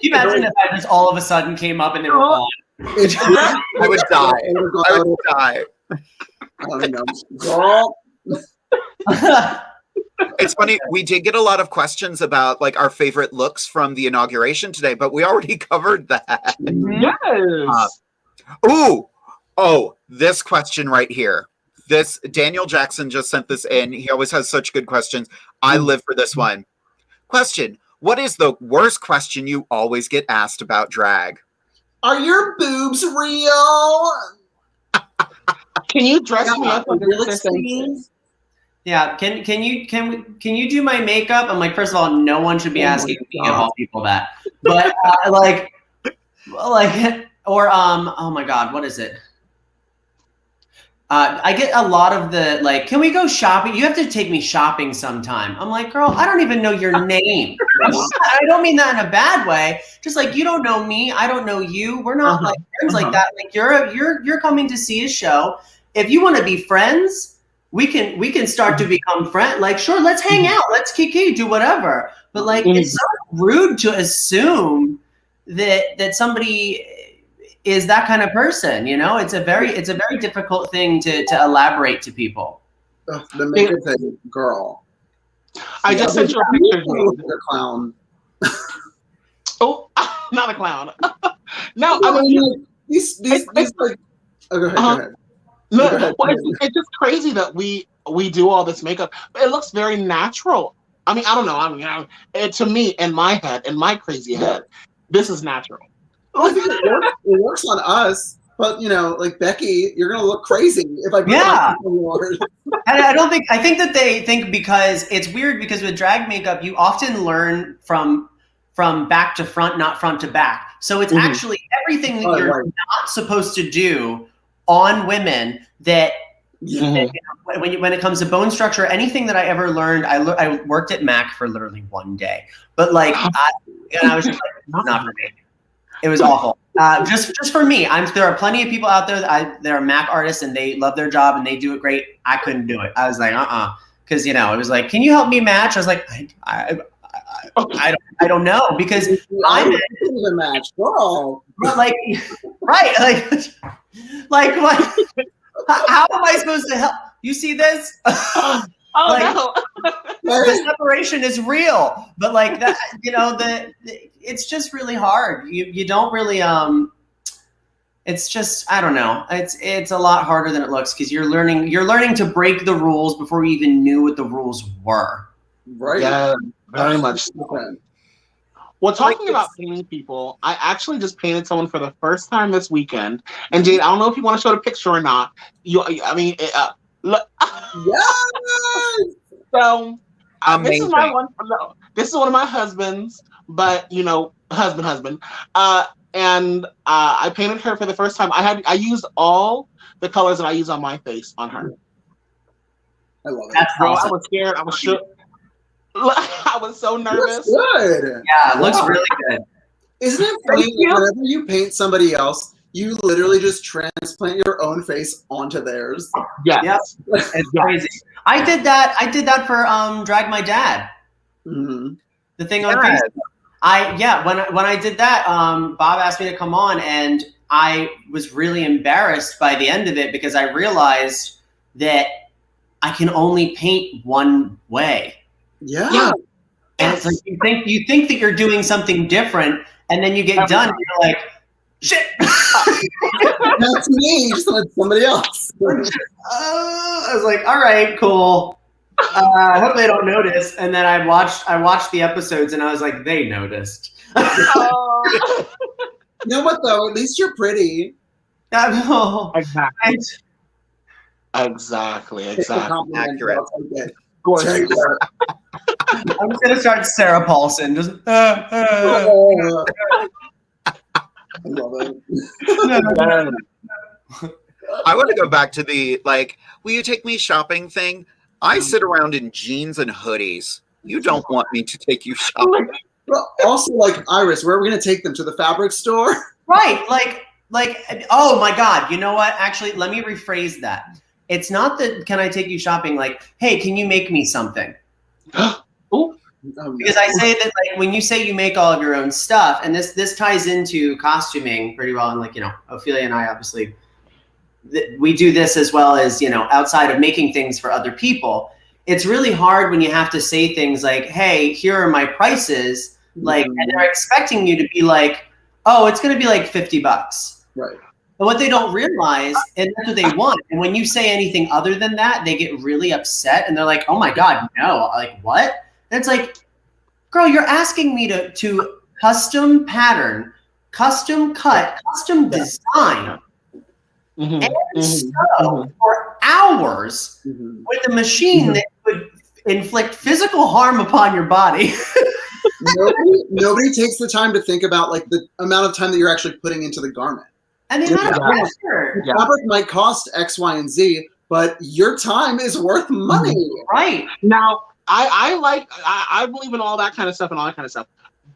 you imagine if I just all of a sudden came up and they were on? I would die. I would die. It's funny, we did get a lot of questions about like our favorite looks from the inauguration today, but we already covered that. Yes. This question right here. This Daniel Jackson just sent this in. He always has such good questions. I live for this one. Question: what is the worst question you always get asked about drag? Are your boobs real? Can you dress me up like real this? extensions? Yeah, can you do my makeup? I'm like, first of all, no one should be asking me of all people that. But oh my God, what is it? I get a lot of the like, can we go shopping? You have to take me shopping sometime. I'm like, girl, I don't even know your name. I don't mean that in a bad way. Just like you don't know me, I don't know you. We're not like friends like that. Like you're coming to see a show. If you want to be friends, we can start to become friends. Like, sure, let's hang out, let's kiki, do whatever. But like, it's so rude to assume that somebody is that kind of person, you know? It's a very difficult thing to elaborate to people. The makeup thing, girl. I just sent you a picture. A clown. Oh, not a clown. No, I I mean, mean, these like. Oh, go ahead. Go ahead. No, well, it's just crazy that we do all this makeup. It looks very natural. I mean, I don't know. I mean, to me, in my head, in my crazy head, this is natural. It works on us, but you know, like Becky, you're gonna look crazy if I put And I think that they think because it's weird because with drag makeup, you often learn from back to front, not front to back. So it's actually everything that you're not supposed to do on women that Yeah. When it comes to bone structure, anything that I ever learned, I worked at Mac for literally one day, but like I was just like, not for me. It was awful. Just for me. There are plenty of people out there that are Mac artists and they love their job and they do it great. I couldn't do it. I was like, because it was like, can you help me match? I was like, I don't know, because I'm the match. Girl. like right, like how am I supposed to help? You see this? No. The separation is real, but like that, it's just really hard. You don't really it's just, I don't know. It's a lot harder than it looks, because you're learning to break the rules before you even knew what the rules were. Right. Yeah, very much so. Well, talking about painting people, I actually just painted someone for the first time this weekend. And Jade, I don't know if you want to show the picture or not. Look. Yes! So this is Amazing. this is one of my husbands, but husband. And I painted her for the first time. I used all the colors that I use on my face on her. I love it. That's awesome. I was scared. I was shook. I was so nervous. Looks good. Yeah, it looks really good. Isn't it funny whenever you paint somebody else, you literally just transplant your own face onto theirs? Yes. Yep. It's crazy. I did that for Drag My Dad. Mm-hmm. The thing on Facebook. When I did that, Bob asked me to come on, and I was really embarrassed by the end of it, because I realized that I can only paint one way. Yeah. And it's like you think that you're doing something different, and then you get done and you're like, shit. That's me. Just like somebody else. I was like, all right, cool. I hope they don't notice. And then I watched the episodes, and I was like, they noticed. You know what though? At least you're pretty. Exactly. Accurate. I'm just gonna start Sarah Paulson. Just I love it. I want to go back to the will you take me shopping thing? I sit around in jeans and hoodies. You don't want me to take you shopping. Well, also, Iris, where are we going to take them? To the fabric store? Right. Oh my God. You know what? Actually, let me rephrase that. It's not that, can I take you shopping? Hey, can you make me something? Because I say that when you say you make all of your own stuff, and this ties into costuming pretty well, and Ophelia and I obviously we do this as well as outside of making things for other people. It's really hard when you have to say things like, hey, here are my prices, and they're expecting you to be like, oh, it's going to be like $50. Right. But what they don't realize, and that's what they want, and when you say anything other than that, they get really upset, and they're like, oh my God, no, what? And it's like, girl, you're asking me to custom pattern, custom cut, custom design, and sew for hours with a machine that would inflict physical harm upon your body. Nobody takes the time to think about the amount of time that you're actually putting into the garment. And the amount of pressure. The fabric might cost X, Y, and Z, but your time is worth money. Right. Now, I believe in all that kind of stuff and all that kind of stuff.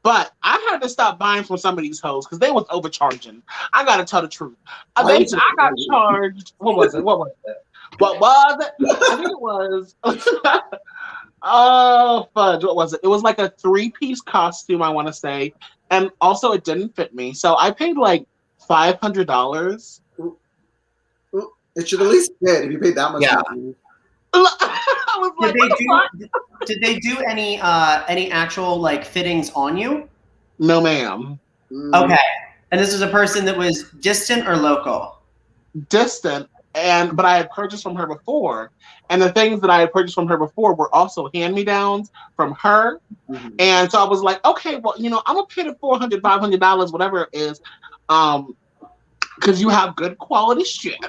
But I had to stop buying from some of these hoes because they was overcharging. I got to tell the truth. I got charged. What was it? I think it was. Oh, fudge. What was it? It was like a 3-piece costume, I want to say. And also it didn't fit me. So I paid $500. It should at least fit if you paid that much money. I was like, did they do any actual fittings on you? No, ma'am. Okay. And this was a person that was distant or local? Distant, but I had purchased from her before. And the things that I had purchased from her before were also hand-me-downs from her. And so I was like, okay, well, I'm gonna pay the $400, $500, whatever it is, because you have good quality shit,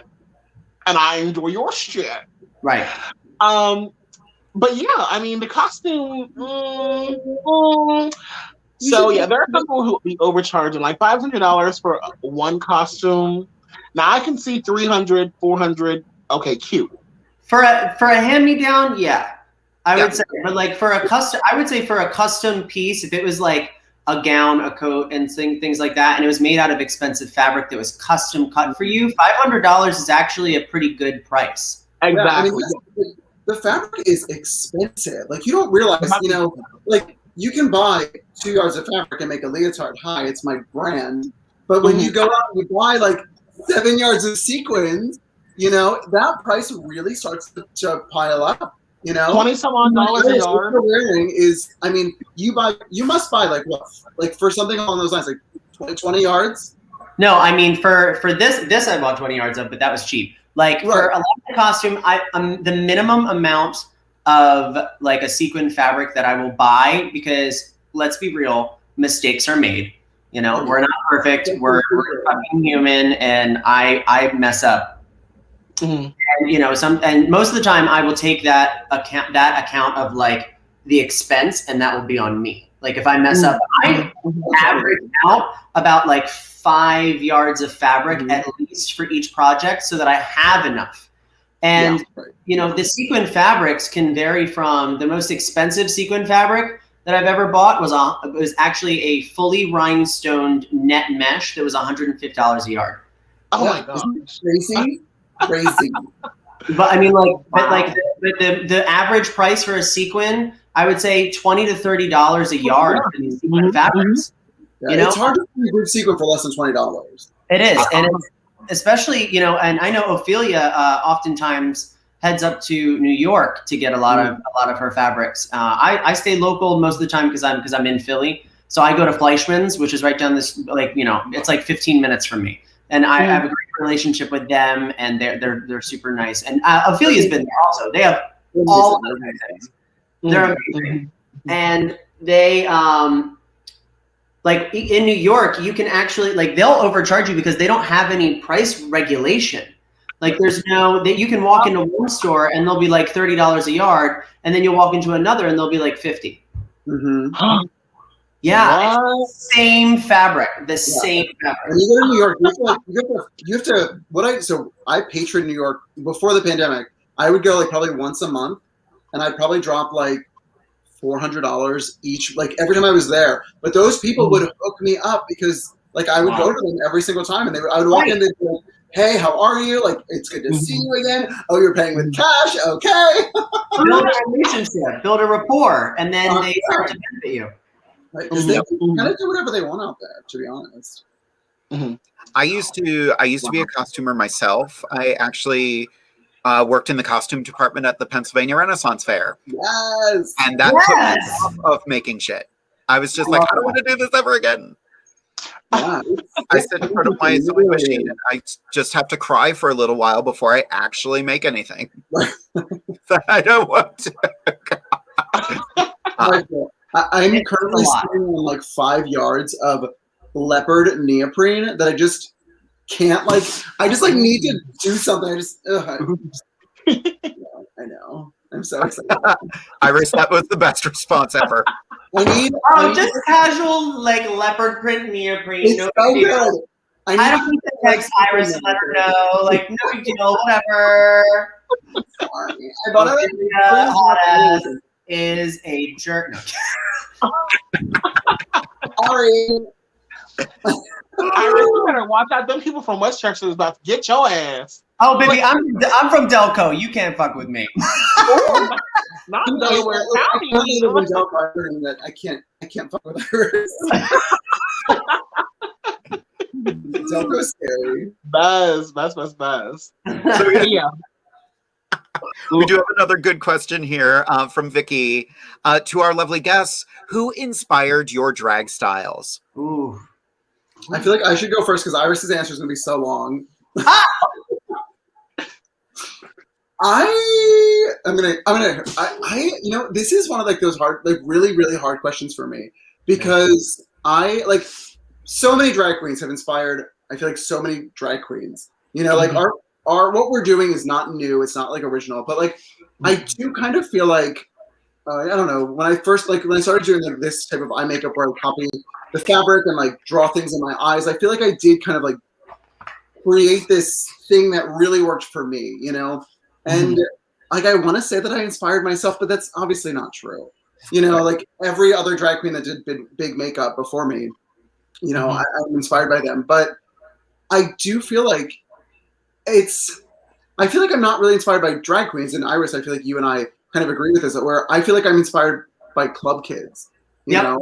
and I enjoy your shit. Right. But yeah, I mean the costume. So yeah, there are people who be overcharging $500 for one costume. Now I can see $300, $400. Okay, cute. For a hand-me-down, yeah. I Yeah. would say, but like for a custom, I would say for a custom piece, if it was like a gown, a coat, and things like that, and it was made out of expensive fabric that was custom cut for you, $500 is actually a pretty good price. Exactly. Yeah, I mean, the fabric is expensive. Like you don't realize, you know, like you can buy 2 yards of fabric and make a leotard. Hi, it's my brand. But when you go out and you buy like 7 yards of sequins, you know, that price really starts to pile up. You know, $20-some odd dollars a yard. What you're wearing is, I mean, you must buy like what, like for something along those lines, like 20 yards. No, I mean for this I bought 20 yards of, but that was cheap. Like for a lot of the costume, the minimum amount of like a sequin fabric that I will buy, because let's be real, mistakes are made. You know, we're not perfect. We're fucking human, and I mess up. And you know, and most of the time I will take that account of like the expense, and that will be on me. Like if I mess up, I average out about like 5 yards of fabric at least for each project, so that I have enough. And you know, the sequin fabrics can vary from the most expensive sequin fabric that I've ever bought was actually a fully rhinestoned net mesh that was $150 a yard. Oh my god, crazy. But I mean, like, the average price for a sequin, I would say $20 to $30 a yard for these sequin fabrics. Yeah, you know, it's hard to find a good sequin for less than $20. It is, and it's, especially, you know, and I know Ophelia oftentimes heads up to New York to get a lot of her fabrics. I stay local most of the time because I'm in Philly, so I go to Fleischmann's, which is right down this, like, you know, it's like 15 minutes from me. And I have a great relationship with them, and they're super nice. And Ophelia's been there also. They have all of those things. They're amazing, and they like in New York, you can actually, like, they'll overcharge you because they don't have any price regulation. Like there's no that you can walk into one store and they'll be like $30 a yard, and then you'll walk into another and they'll be like 50. Yeah, same fabric, same fabric. When you go to New York, so I patroned New York before the pandemic. I would go like probably once a month, and I'd probably drop like $400 each, like every time I was there. But those people would hook me up because like I would go to them every single time, and I would walk in and they'd be like, hey, how are you? Like, it's good to see you again. Oh, you're paying with cash? Okay. Build a relationship, build a rapport, and then they start to benefit you. Right, because they kind of do whatever they want out there, to be honest. I used to be a costumer myself. I actually worked in the costume department at the Pennsylvania Renaissance Fair. Yes. And that took me off of making shit. I was just like, I don't want to do this ever again. Yeah. I sit in front of my sewing machine and I just have to cry for a little while before I actually make anything. I don't want to. I'm currently sitting on like 5 yards of leopard neoprene that I just can't, like, I just like need to do something. I know. I'm so excited. Iris, that was the best response ever. Just casual, like, leopard print neoprene. It's so good. I don't need to text Iris and let her know. Like, no big deal, whatever. Sorry. I bought it. HOTASS is a jerk. Sorry. Iris, you better watch out. Them people from Westchester is about to get your ass. Oh, baby, I'm from Delco. You can't fuck with me. Not Delaware County. I can't fuck with her. Delco's scary. Buzz. So yeah. We do have another good question here from Vicky. To our lovely guests, who inspired your drag styles? Ooh. I feel like I should go first because Iris's answer is going to be so long. You know, this is one of like those hard, like really, really hard questions for me because I like so many drag queens have inspired. I feel like so many drag queens, you know, like our what we're doing is not new. It's not like original, but like I do kind of feel like I don't know, when I started doing like this type of eye makeup where I copy the fabric and like draw things in my eyes, I feel like I did kind of like create this thing that really worked for me, you know? And like I want to say that I inspired myself, but that's obviously not true. You know, like every other drag queen that did big makeup before me, you know, I'm inspired by them. But I do feel like I feel like I'm not really inspired by drag queens. And Iris, I feel like you and I kind of agree with this, where I feel like I'm inspired by club kids. You know,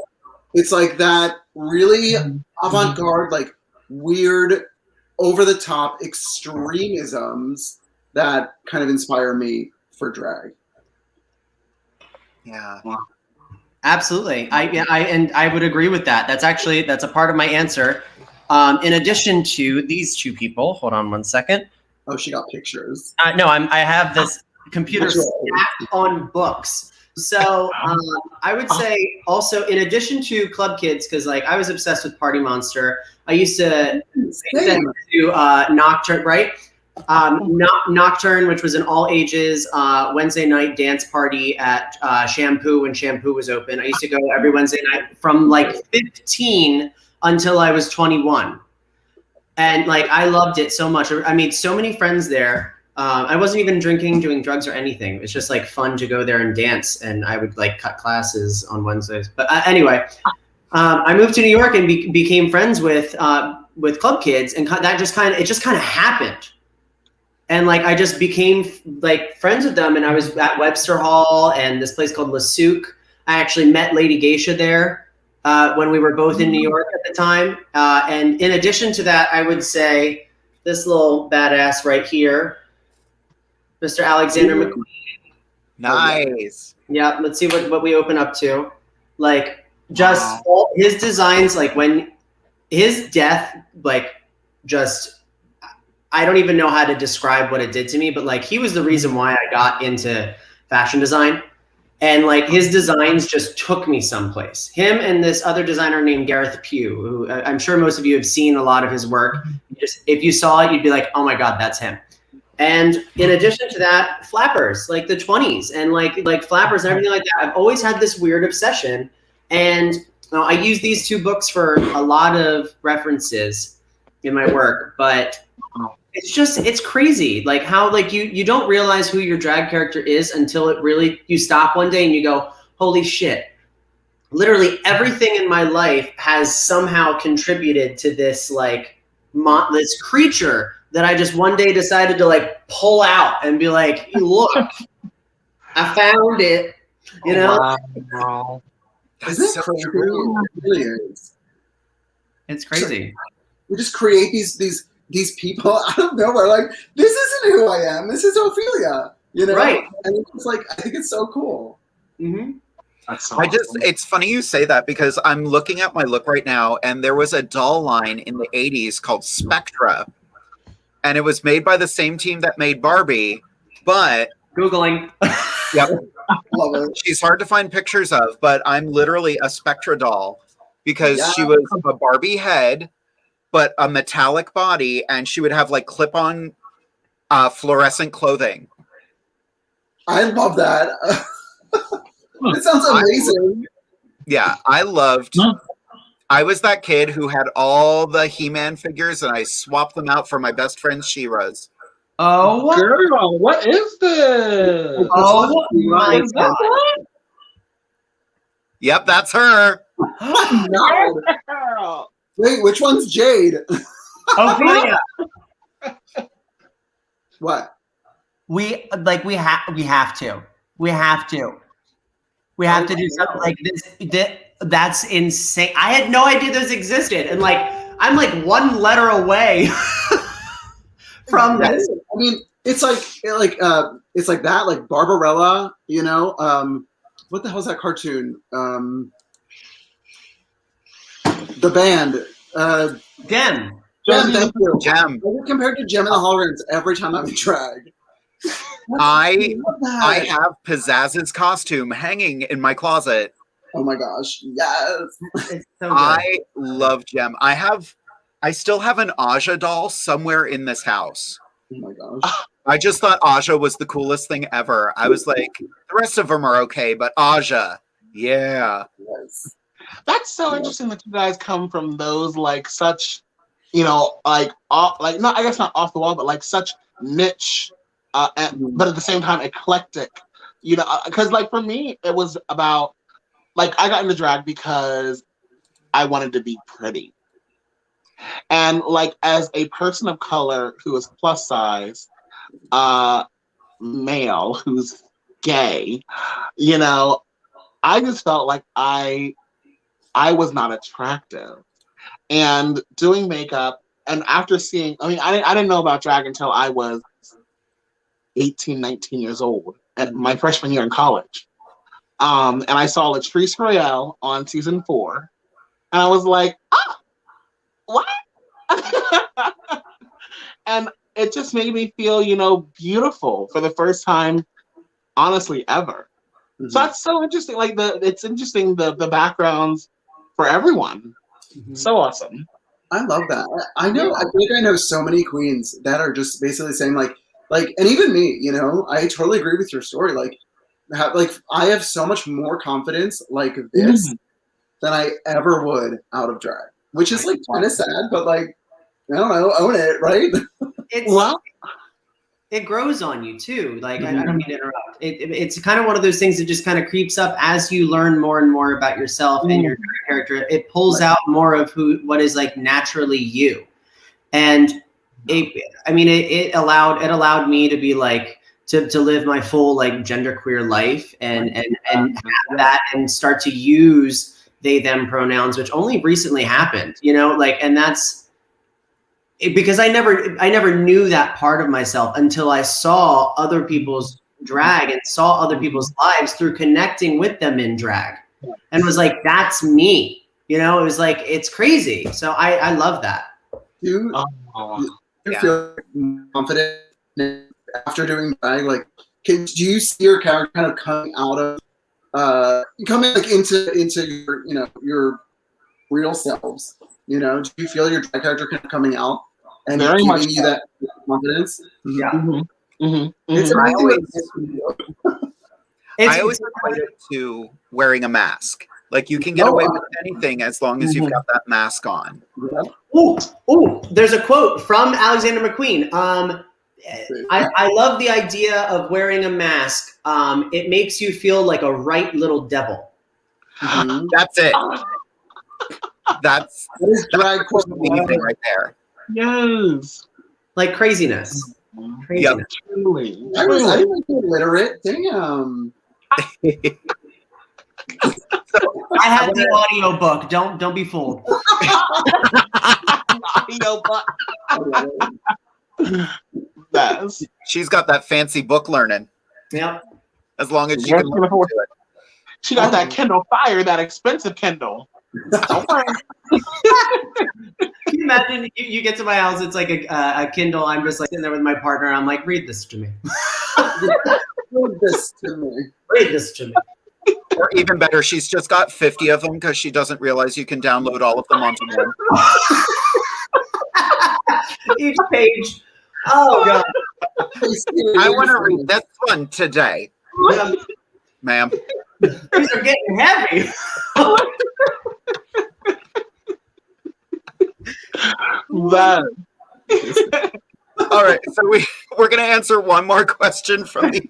it's like that really avant-garde, like weird, over-the-top extremisms that kind of inspire me for drag. Yeah. Absolutely. I would agree with that. That's a part of my answer. In addition to these two people, hold on one second. Oh, she got pictures. No, I have this computer stacked on books. So I would say also, in addition to club kids, because like I was obsessed with Party Monster. I used to do Nocturne, right? Nocturne, which was an all ages Wednesday night dance party at Shampoo when Shampoo was open. I used to go every Wednesday night from like 15 until I was 21. And like, I loved it so much. I made so many friends there. I wasn't even drinking, doing drugs or anything. It was just like fun to go there and dance. And I would like cut classes on Wednesdays. But anyway, I moved to New York and became friends with club kids. And it just kind of happened. And like, I just became like friends with them. And I was at Webster Hall and this place called Le Souk. I actually met Lady Geisha there when we were both in New York at the time. And in addition to that, I would say this little badass right here, Mr. Alexander McQueen. Nice. Yeah, let's see what we open up to. Like, just all his designs, like when his death, like just, I don't even know how to describe what it did to me, but like he was the reason why I got into fashion design. And like his designs just took me someplace. Him and this other designer named Gareth Pugh, who I'm sure most of you have seen a lot of his work. Just if you saw it, you'd be like, oh my God, that's him. And in addition to that, flappers, like the 20s and like flappers and everything like that. I've always had this weird obsession. And I use these two books for a lot of references in my work, but it's crazy. Like how like you don't realize who your drag character is until it really, you stop one day and you go, holy shit. Literally everything in my life has somehow contributed to this like this creature that I just one day decided to like pull out and be like, hey, look, I found it. You know? Wow. Isn't it crazy? It really is. It's crazy. We just create these people out of nowhere. Like, this isn't who I am. This is Ophelia. You know? Right. And it's like, I think it's so cool. Mm-hmm. It's funny you say that because I'm looking at my look right now and there was a doll line in the 80s called Spectre. And it was made by the same team that made Barbie, but Googling. Yep. She's hard to find pictures of, but I'm literally a Spectre doll because she was a Barbie head, but a metallic body, and she would have like clip-on fluorescent clothing. I love that. It sounds amazing. I was that kid who had all the He-Man figures, and I swapped them out for my best friend She-Ra's. Oh, girl, what is this? Oh my God! Yep, that's her. No. Wait, which one's Jade? Ophelia. What? We have to do something like this. That's insane. I had no idea those existed, and like I'm like one letter away from this. I mean, it's like that, like Barbarella. You know, what the hell's that cartoon? The band. Gem. Thank you. Gem. I get compared to Gem in the Holograms every time I'm in drag. I have Pizzazz's costume hanging in my closet. Oh my gosh, yes. It's so good. I love Gem. I still have an Aja doll somewhere in this house. Oh my gosh. I just thought Aja was the coolest thing ever. I was like, the rest of them are okay, but Aja, yeah. Yes. That's so interesting that you guys come from those like such, you know, like not I guess not off the wall, but like such niche but at the same time eclectic. You know, because like for me, it was about like I got into drag because I wanted to be pretty, and like as a person of color who is plus size, male who's gay, you know, I just felt like I was not attractive. And doing makeup, and after seeing, I mean, I didn't know about drag until I was 18, 19 years old, at my freshman year in college. And I saw Latrice Royale on season 4, and I was like, what? And it just made me feel, you know, beautiful for the first time, honestly, ever. So that's so interesting. Like it's interesting the backgrounds for everyone. So awesome. I love that. I know. I think I know so many queens that are just basically saying like, and even me. You know, I totally agree with your story. Like I have so much more confidence like this than I ever would out of drag, which is like kind of sad, but like I don't know, own it, right? It grows on you too. Like I don't mean to interrupt. It's kind of one of those things that just kind of creeps up as you learn more and more about yourself and your character. It pulls out more of what is like naturally you, and it allowed me to be like to live my full like genderqueer life and have that and start to use they them pronouns, which only recently happened. You know, like, and that's. Because I never knew that part of myself until I saw other people's drag and saw other people's lives through connecting with them in drag, and was like, that's me. You know, it was like, it's crazy. So I love that. You feel confident after doing drag? Like, do you see your character kind of coming out of coming like into your, you know, your real selves? You know, do you feel your drag character kind of coming out and very much giving you that confidence? Yeah. It's amazing. I always equate it to wearing a mask. Like you can get away with anything as long as you've got that mask on. Oh, there's a quote from Alexander McQueen. I love the idea of wearing a mask. It makes you feel like a right little devil. That's it. That is drag queen right there. Yes. Like craziness. Yep. Truly. I was illiterate. Damn. I had the audio book. Don't be fooled. Audio book. She's got that fancy book learning. Yep. As long as she can listen to it. She got that Kindle Fire, that expensive Kindle. Don't worry. Can you imagine you get to my house, it's like a Kindle, I'm just like sitting there with my partner, I'm like, read this to me. Read this to me. Read this to me. Or even better, she's just got 50 of them because she doesn't realize you can download all of them onto one. Each page. Oh, God. I want to read this one today. Ma'am. These are getting heavy. All right, so we're going to answer one more question from the...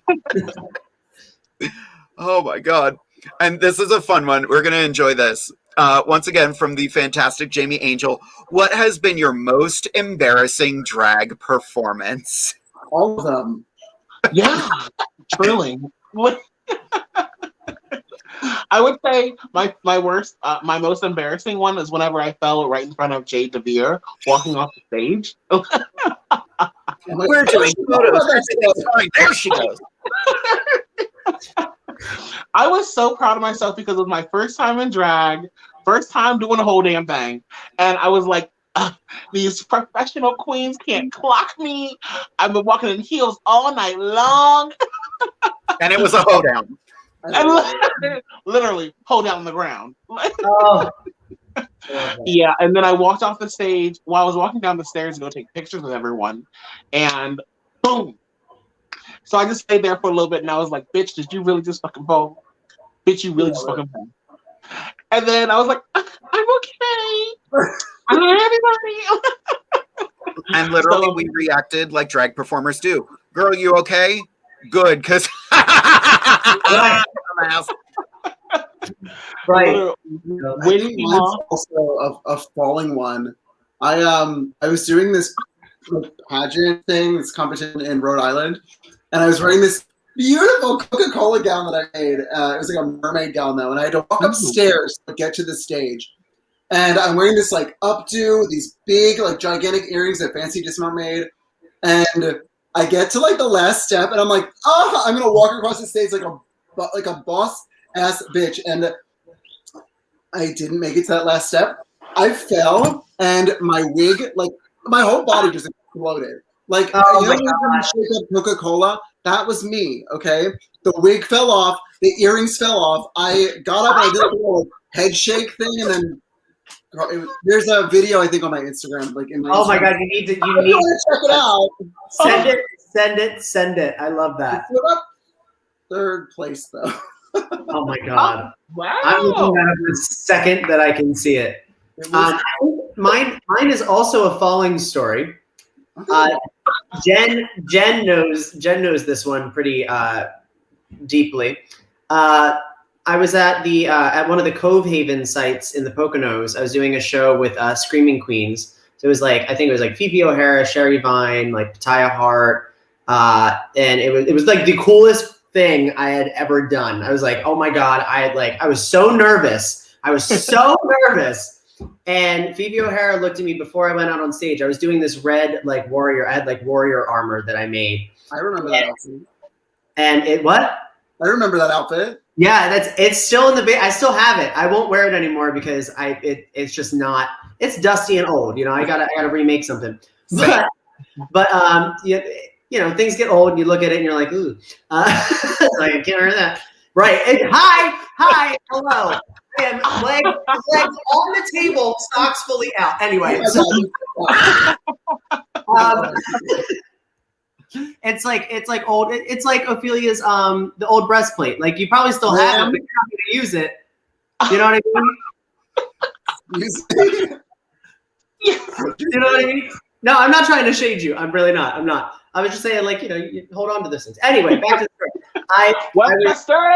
Oh, my God. And this is a fun one. We're going to enjoy this. Once again, from the fantastic Jamie Angel, what has been your most embarrassing drag performance? All of them. Yeah, truly. I would say my worst, my most embarrassing one is whenever I fell right in front of Jade DeVere walking off the stage. We're doing photos. Everything's fine. There she goes. I was so proud of myself because it was my first time in drag, first time doing the whole damn thing. And I was like, these professional queens can't clock me. I've been walking in heels all night long. And it was a hoedown. And literally hold down on the ground. Oh. Yeah, and then I walked off the stage while I was walking down the stairs to go take pictures with everyone, and boom. So I just stayed there for a little bit, and I was like, bitch, did you really just fucking fall? Bitch, you really just fucking fall. And then I was like, I'm okay. I'm everybody. And literally we reacted like drag performers do. girl, you okay? Good, because Right. I think mine's also a falling one. I was doing this pageant thing, this competition in Rhode Island, and I was wearing this beautiful Coca-Cola gown that I made. It was like a mermaid gown though, and I had to walk upstairs to get to the stage. And I'm wearing this like updo, these big like gigantic earrings that Fancy Dismount made, and I get to like the last step, and I'm like, oh, I'm gonna walk across the stage like a boss ass bitch, and I didn't make it to that last step. I fell, and my wig, like my whole body just exploded. Like, Oh you my know when you shake up Coca-Cola? That was me, okay? The wig fell off, the earrings fell off. I got up and I did a little head shake thing, and then there's a video I think on my Instagram, like in my. Oh Instagram. my God! You need to check it out. Send it. I love that. Third place though. Oh my God! Wow. I'm looking at it the second that I can see it. Mine is also a falling story. Jen knows this one pretty deeply. I was at one of the Cove Haven sites in the Poconos. I was doing a show with Screaming Queens. So it was like, I think it was like Fifi O'Hara, Sherry Vine, like Pataya Hart, and it was like the coolest thing I had ever done. I was like, oh my God, I was so nervous. And Fifi O'Hara looked at me before I went out on stage. I was doing this red like warrior. I had like warrior armor that I made. I remember that outfit. And it what? I remember that outfit. Yeah, it's still in the I still have it. I won't wear it anymore because it's just not. It's dusty and old. You know, I gotta remake something. But you know, things get old and you look at it and you're like, ooh, like I can't wear that. Right? Hi, hello. And legs on the table, socks fully out. Anyway, so, it's like old. It's like Ophelia's the old breastplate. Like you probably still have it, but you're not going to use it. You know what I mean? You know what I mean? No, I'm not trying to shade you. I'm really not. I'm not. I was just saying, like, you know, you hold on to this things. Anyway, back to the story.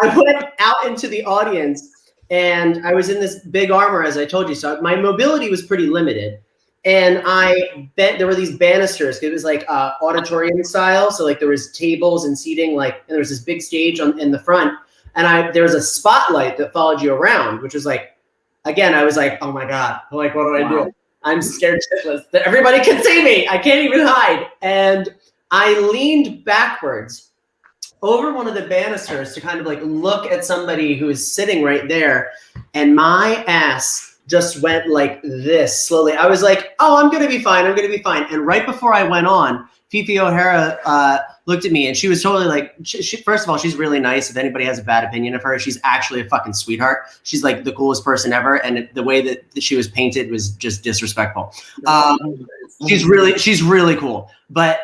I went out into the audience, and I was in this big armor, as I told you. So my mobility was pretty limited. And there were these banisters. It was like auditorium style. So like there was tables and seating, like, and there was this big stage in the front. And there was a spotlight that followed you around, which was like, again, I was like, oh my God, like, what do I do? I'm scared shitless. Everybody can see me. I can't even hide. And I leaned backwards over one of the banisters to kind of like look at somebody who is sitting right there. And my ass just went like this slowly. I was like, oh, I'm going to be fine. I'm going to be fine. And right before I went on, Fifi O'Hara looked at me and she was totally like, first of all, she's really nice. If anybody has a bad opinion of her, she's actually a fucking sweetheart. She's like the coolest person ever. And the way that she was painted was just disrespectful. She's really cool. But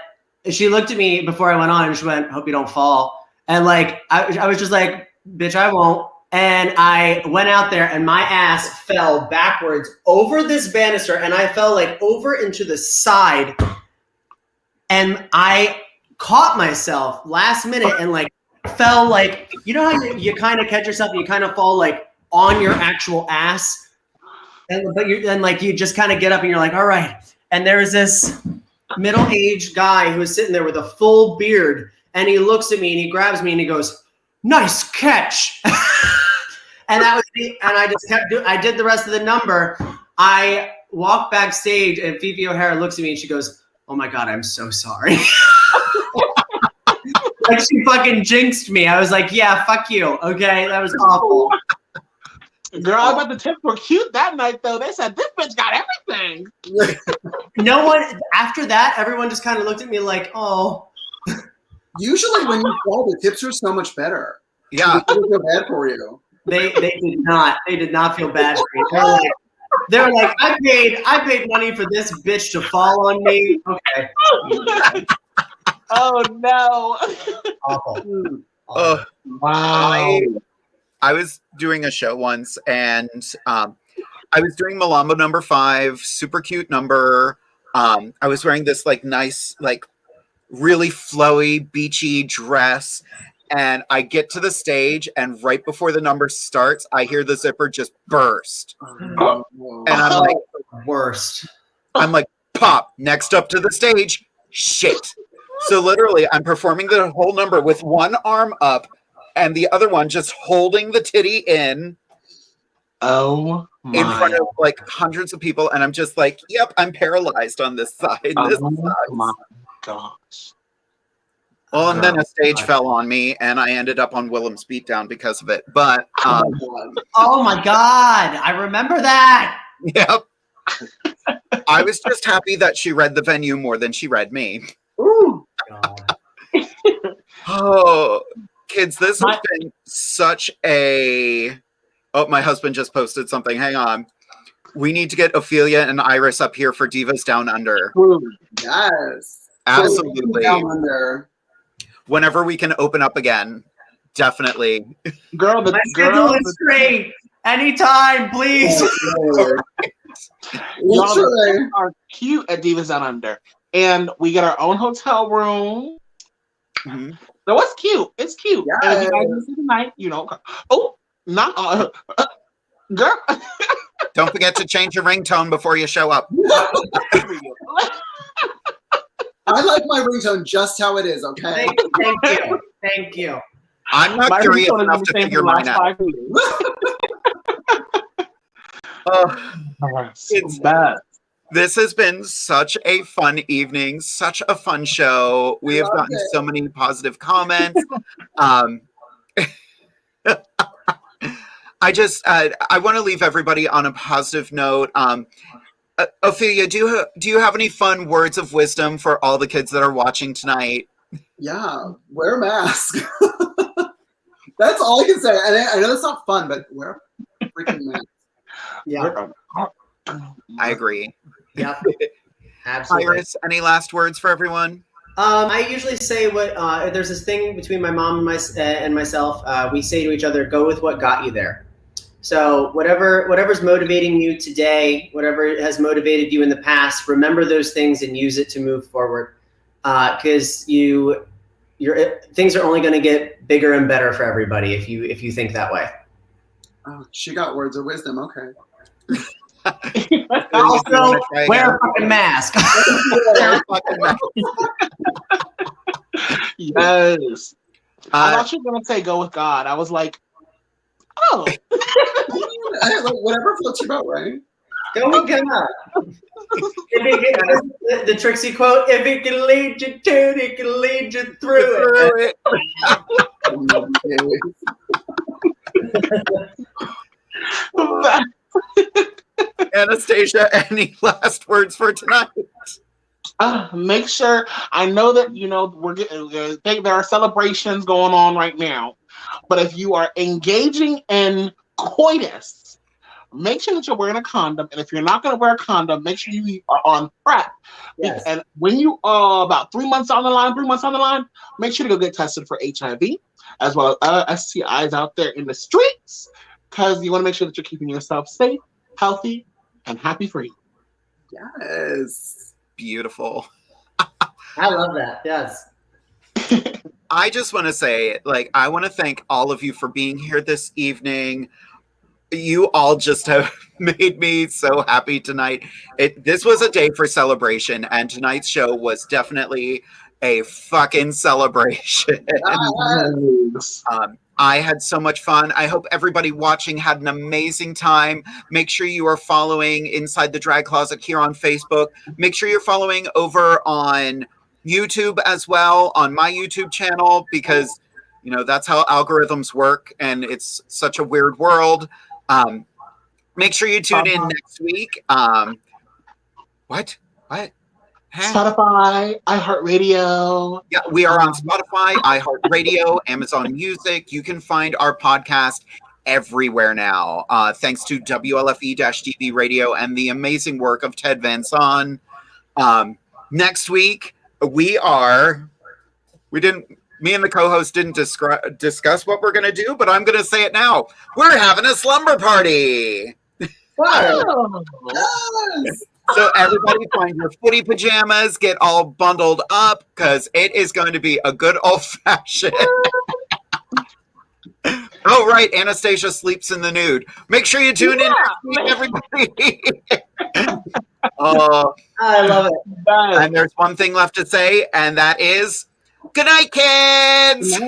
she looked at me before I went on and she went, hope you don't fall. And like, I was just like, bitch, I won't. And I went out there and my ass fell backwards over this banister and I fell like over into the side. And I caught myself last minute and like fell like, you know how you kind of catch yourself and you kind of fall like on your actual ass. But you just kind of get up and you're like, all right. And there was this middle-aged guy who was sitting there with a full beard and he looks at me and he grabs me and he goes, nice catch. And that was me. And I just kept I did the rest of the number. I walked backstage and Fifi O'Hara looks at me and she goes, oh my God, I'm so sorry. Like she fucking jinxed me. I was like, yeah, fuck you. Okay, that was awful. Girl, I bet the tips were cute that night though. They said, this bitch got everything. No one, after that, everyone just kind of looked at me like, oh. Usually when you fall, the tips are so much better. Yeah. They feel bad for you. They did not. They did not feel bad for me. They're like, I paid money for this bitch to fall on me. Okay. Oh no. Awful. Wow. I was doing a show once and I was doing Malambo number 5, super cute number. I was wearing this like nice, like really flowy, beachy dress. And I get to the stage, and right before the number starts, I hear the zipper just burst. And I'm like, worst. I'm like, pop, next up to the stage, shit. So literally, I'm performing the whole number with one arm up and the other one just holding the titty in. Oh my. In front of like hundreds of people. And I'm just like, yep, I'm paralyzed on this side. This sucks. My gosh. Well, and then a stage fell on me, and I ended up on Willem's Beatdown because of it. But oh my god, I remember that. Yep. I was just happy that she read the venue more than she read me. Ooh. God. Oh, kids, this has been such a. Oh, my husband just posted something. Hang on. We need to get Ophelia and Iris up here for Divas Down Under. Yes. Absolutely. Down Under. Whenever we can open up again, definitely. Girl, my schedule is great. Anytime, please. Y'all are cute at Divas Down Under, and we get our own hotel room. Mm-hmm. So it's cute. It's cute. Yes. And if you guys see tonight, you know. Oh, not girl. Don't forget to change your ringtone before you show up. I like my ringtone just how it is, okay? Thank you. Thank you. I'm not curious enough to figure mine out. It's bad. This has been such a fun evening, such a fun show. We have gotten so many positive comments. I want to leave everybody on a positive note. Ophelia, do you have any fun words of wisdom for all the kids that are watching tonight? Yeah, wear a mask. That's all I can say. I know it's not fun, but wear a freaking mask. Yeah, I agree. Yeah, absolutely. Iris, any last words for everyone? I usually say what there's this thing between my mom and myself. We say to each other, "Go with what got you there." So whatever's motivating you today, whatever has motivated you in the past, remember those things and use it to move forward. Because things are only going to get bigger and better for everybody if you think that way. Oh, she got words of wisdom. Okay. Also, wear a fucking mask. Yes. I thought you were gonna say go with God. I was like, oh. Whatever floats your boat, right? Go with God. The Trixie quote: "If it can lead you to it, it can lead you through it." Anastasia, any last words for tonight? Make sure, I know that, we're getting, there are celebrations going on right now, but if you are engaging in coitus, make sure that you're wearing a condom, and if you're not going to wear a condom, make sure you are on PrEP. Yes. And when you are about 3 months on the line, make sure to go get tested for HIV, as well as other STIs out there in the streets, because you want to make sure that you're keeping yourself safe, healthy, and happy for you. Yes. Beautiful. I love that. Yes. I just want to say, I want to thank all of you for being here this evening. You all just have made me so happy tonight. This was a day for celebration, and tonight's show was definitely a fucking celebration. I had so much fun. I hope everybody watching had an amazing time. Make sure you are following Inside the Drag Closet here on Facebook. Make sure you're following over on YouTube as well, on my YouTube channel, because, that's how algorithms work, and it's such a weird world. Make sure you tune in next week. What? Spotify, iHeartRadio. Yeah, we are on Spotify, iHeartRadio, Amazon Music. You can find our podcast everywhere now. Thanks to WLFE-DB Radio and the amazing work of Ted Van Son. Next week, me and the co-host didn't discuss what we're going to do, but I'm going to say it now. We're having a slumber party. Wow. Yes. So everybody find your footy pajamas, get all bundled up, because it is going to be a good old-fashioned. Oh, right, Anastasia sleeps in the nude. Make sure you tune in next week, everybody. I love it. And there's one thing left to say, and that is, good night, kids!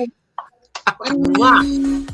Mwah.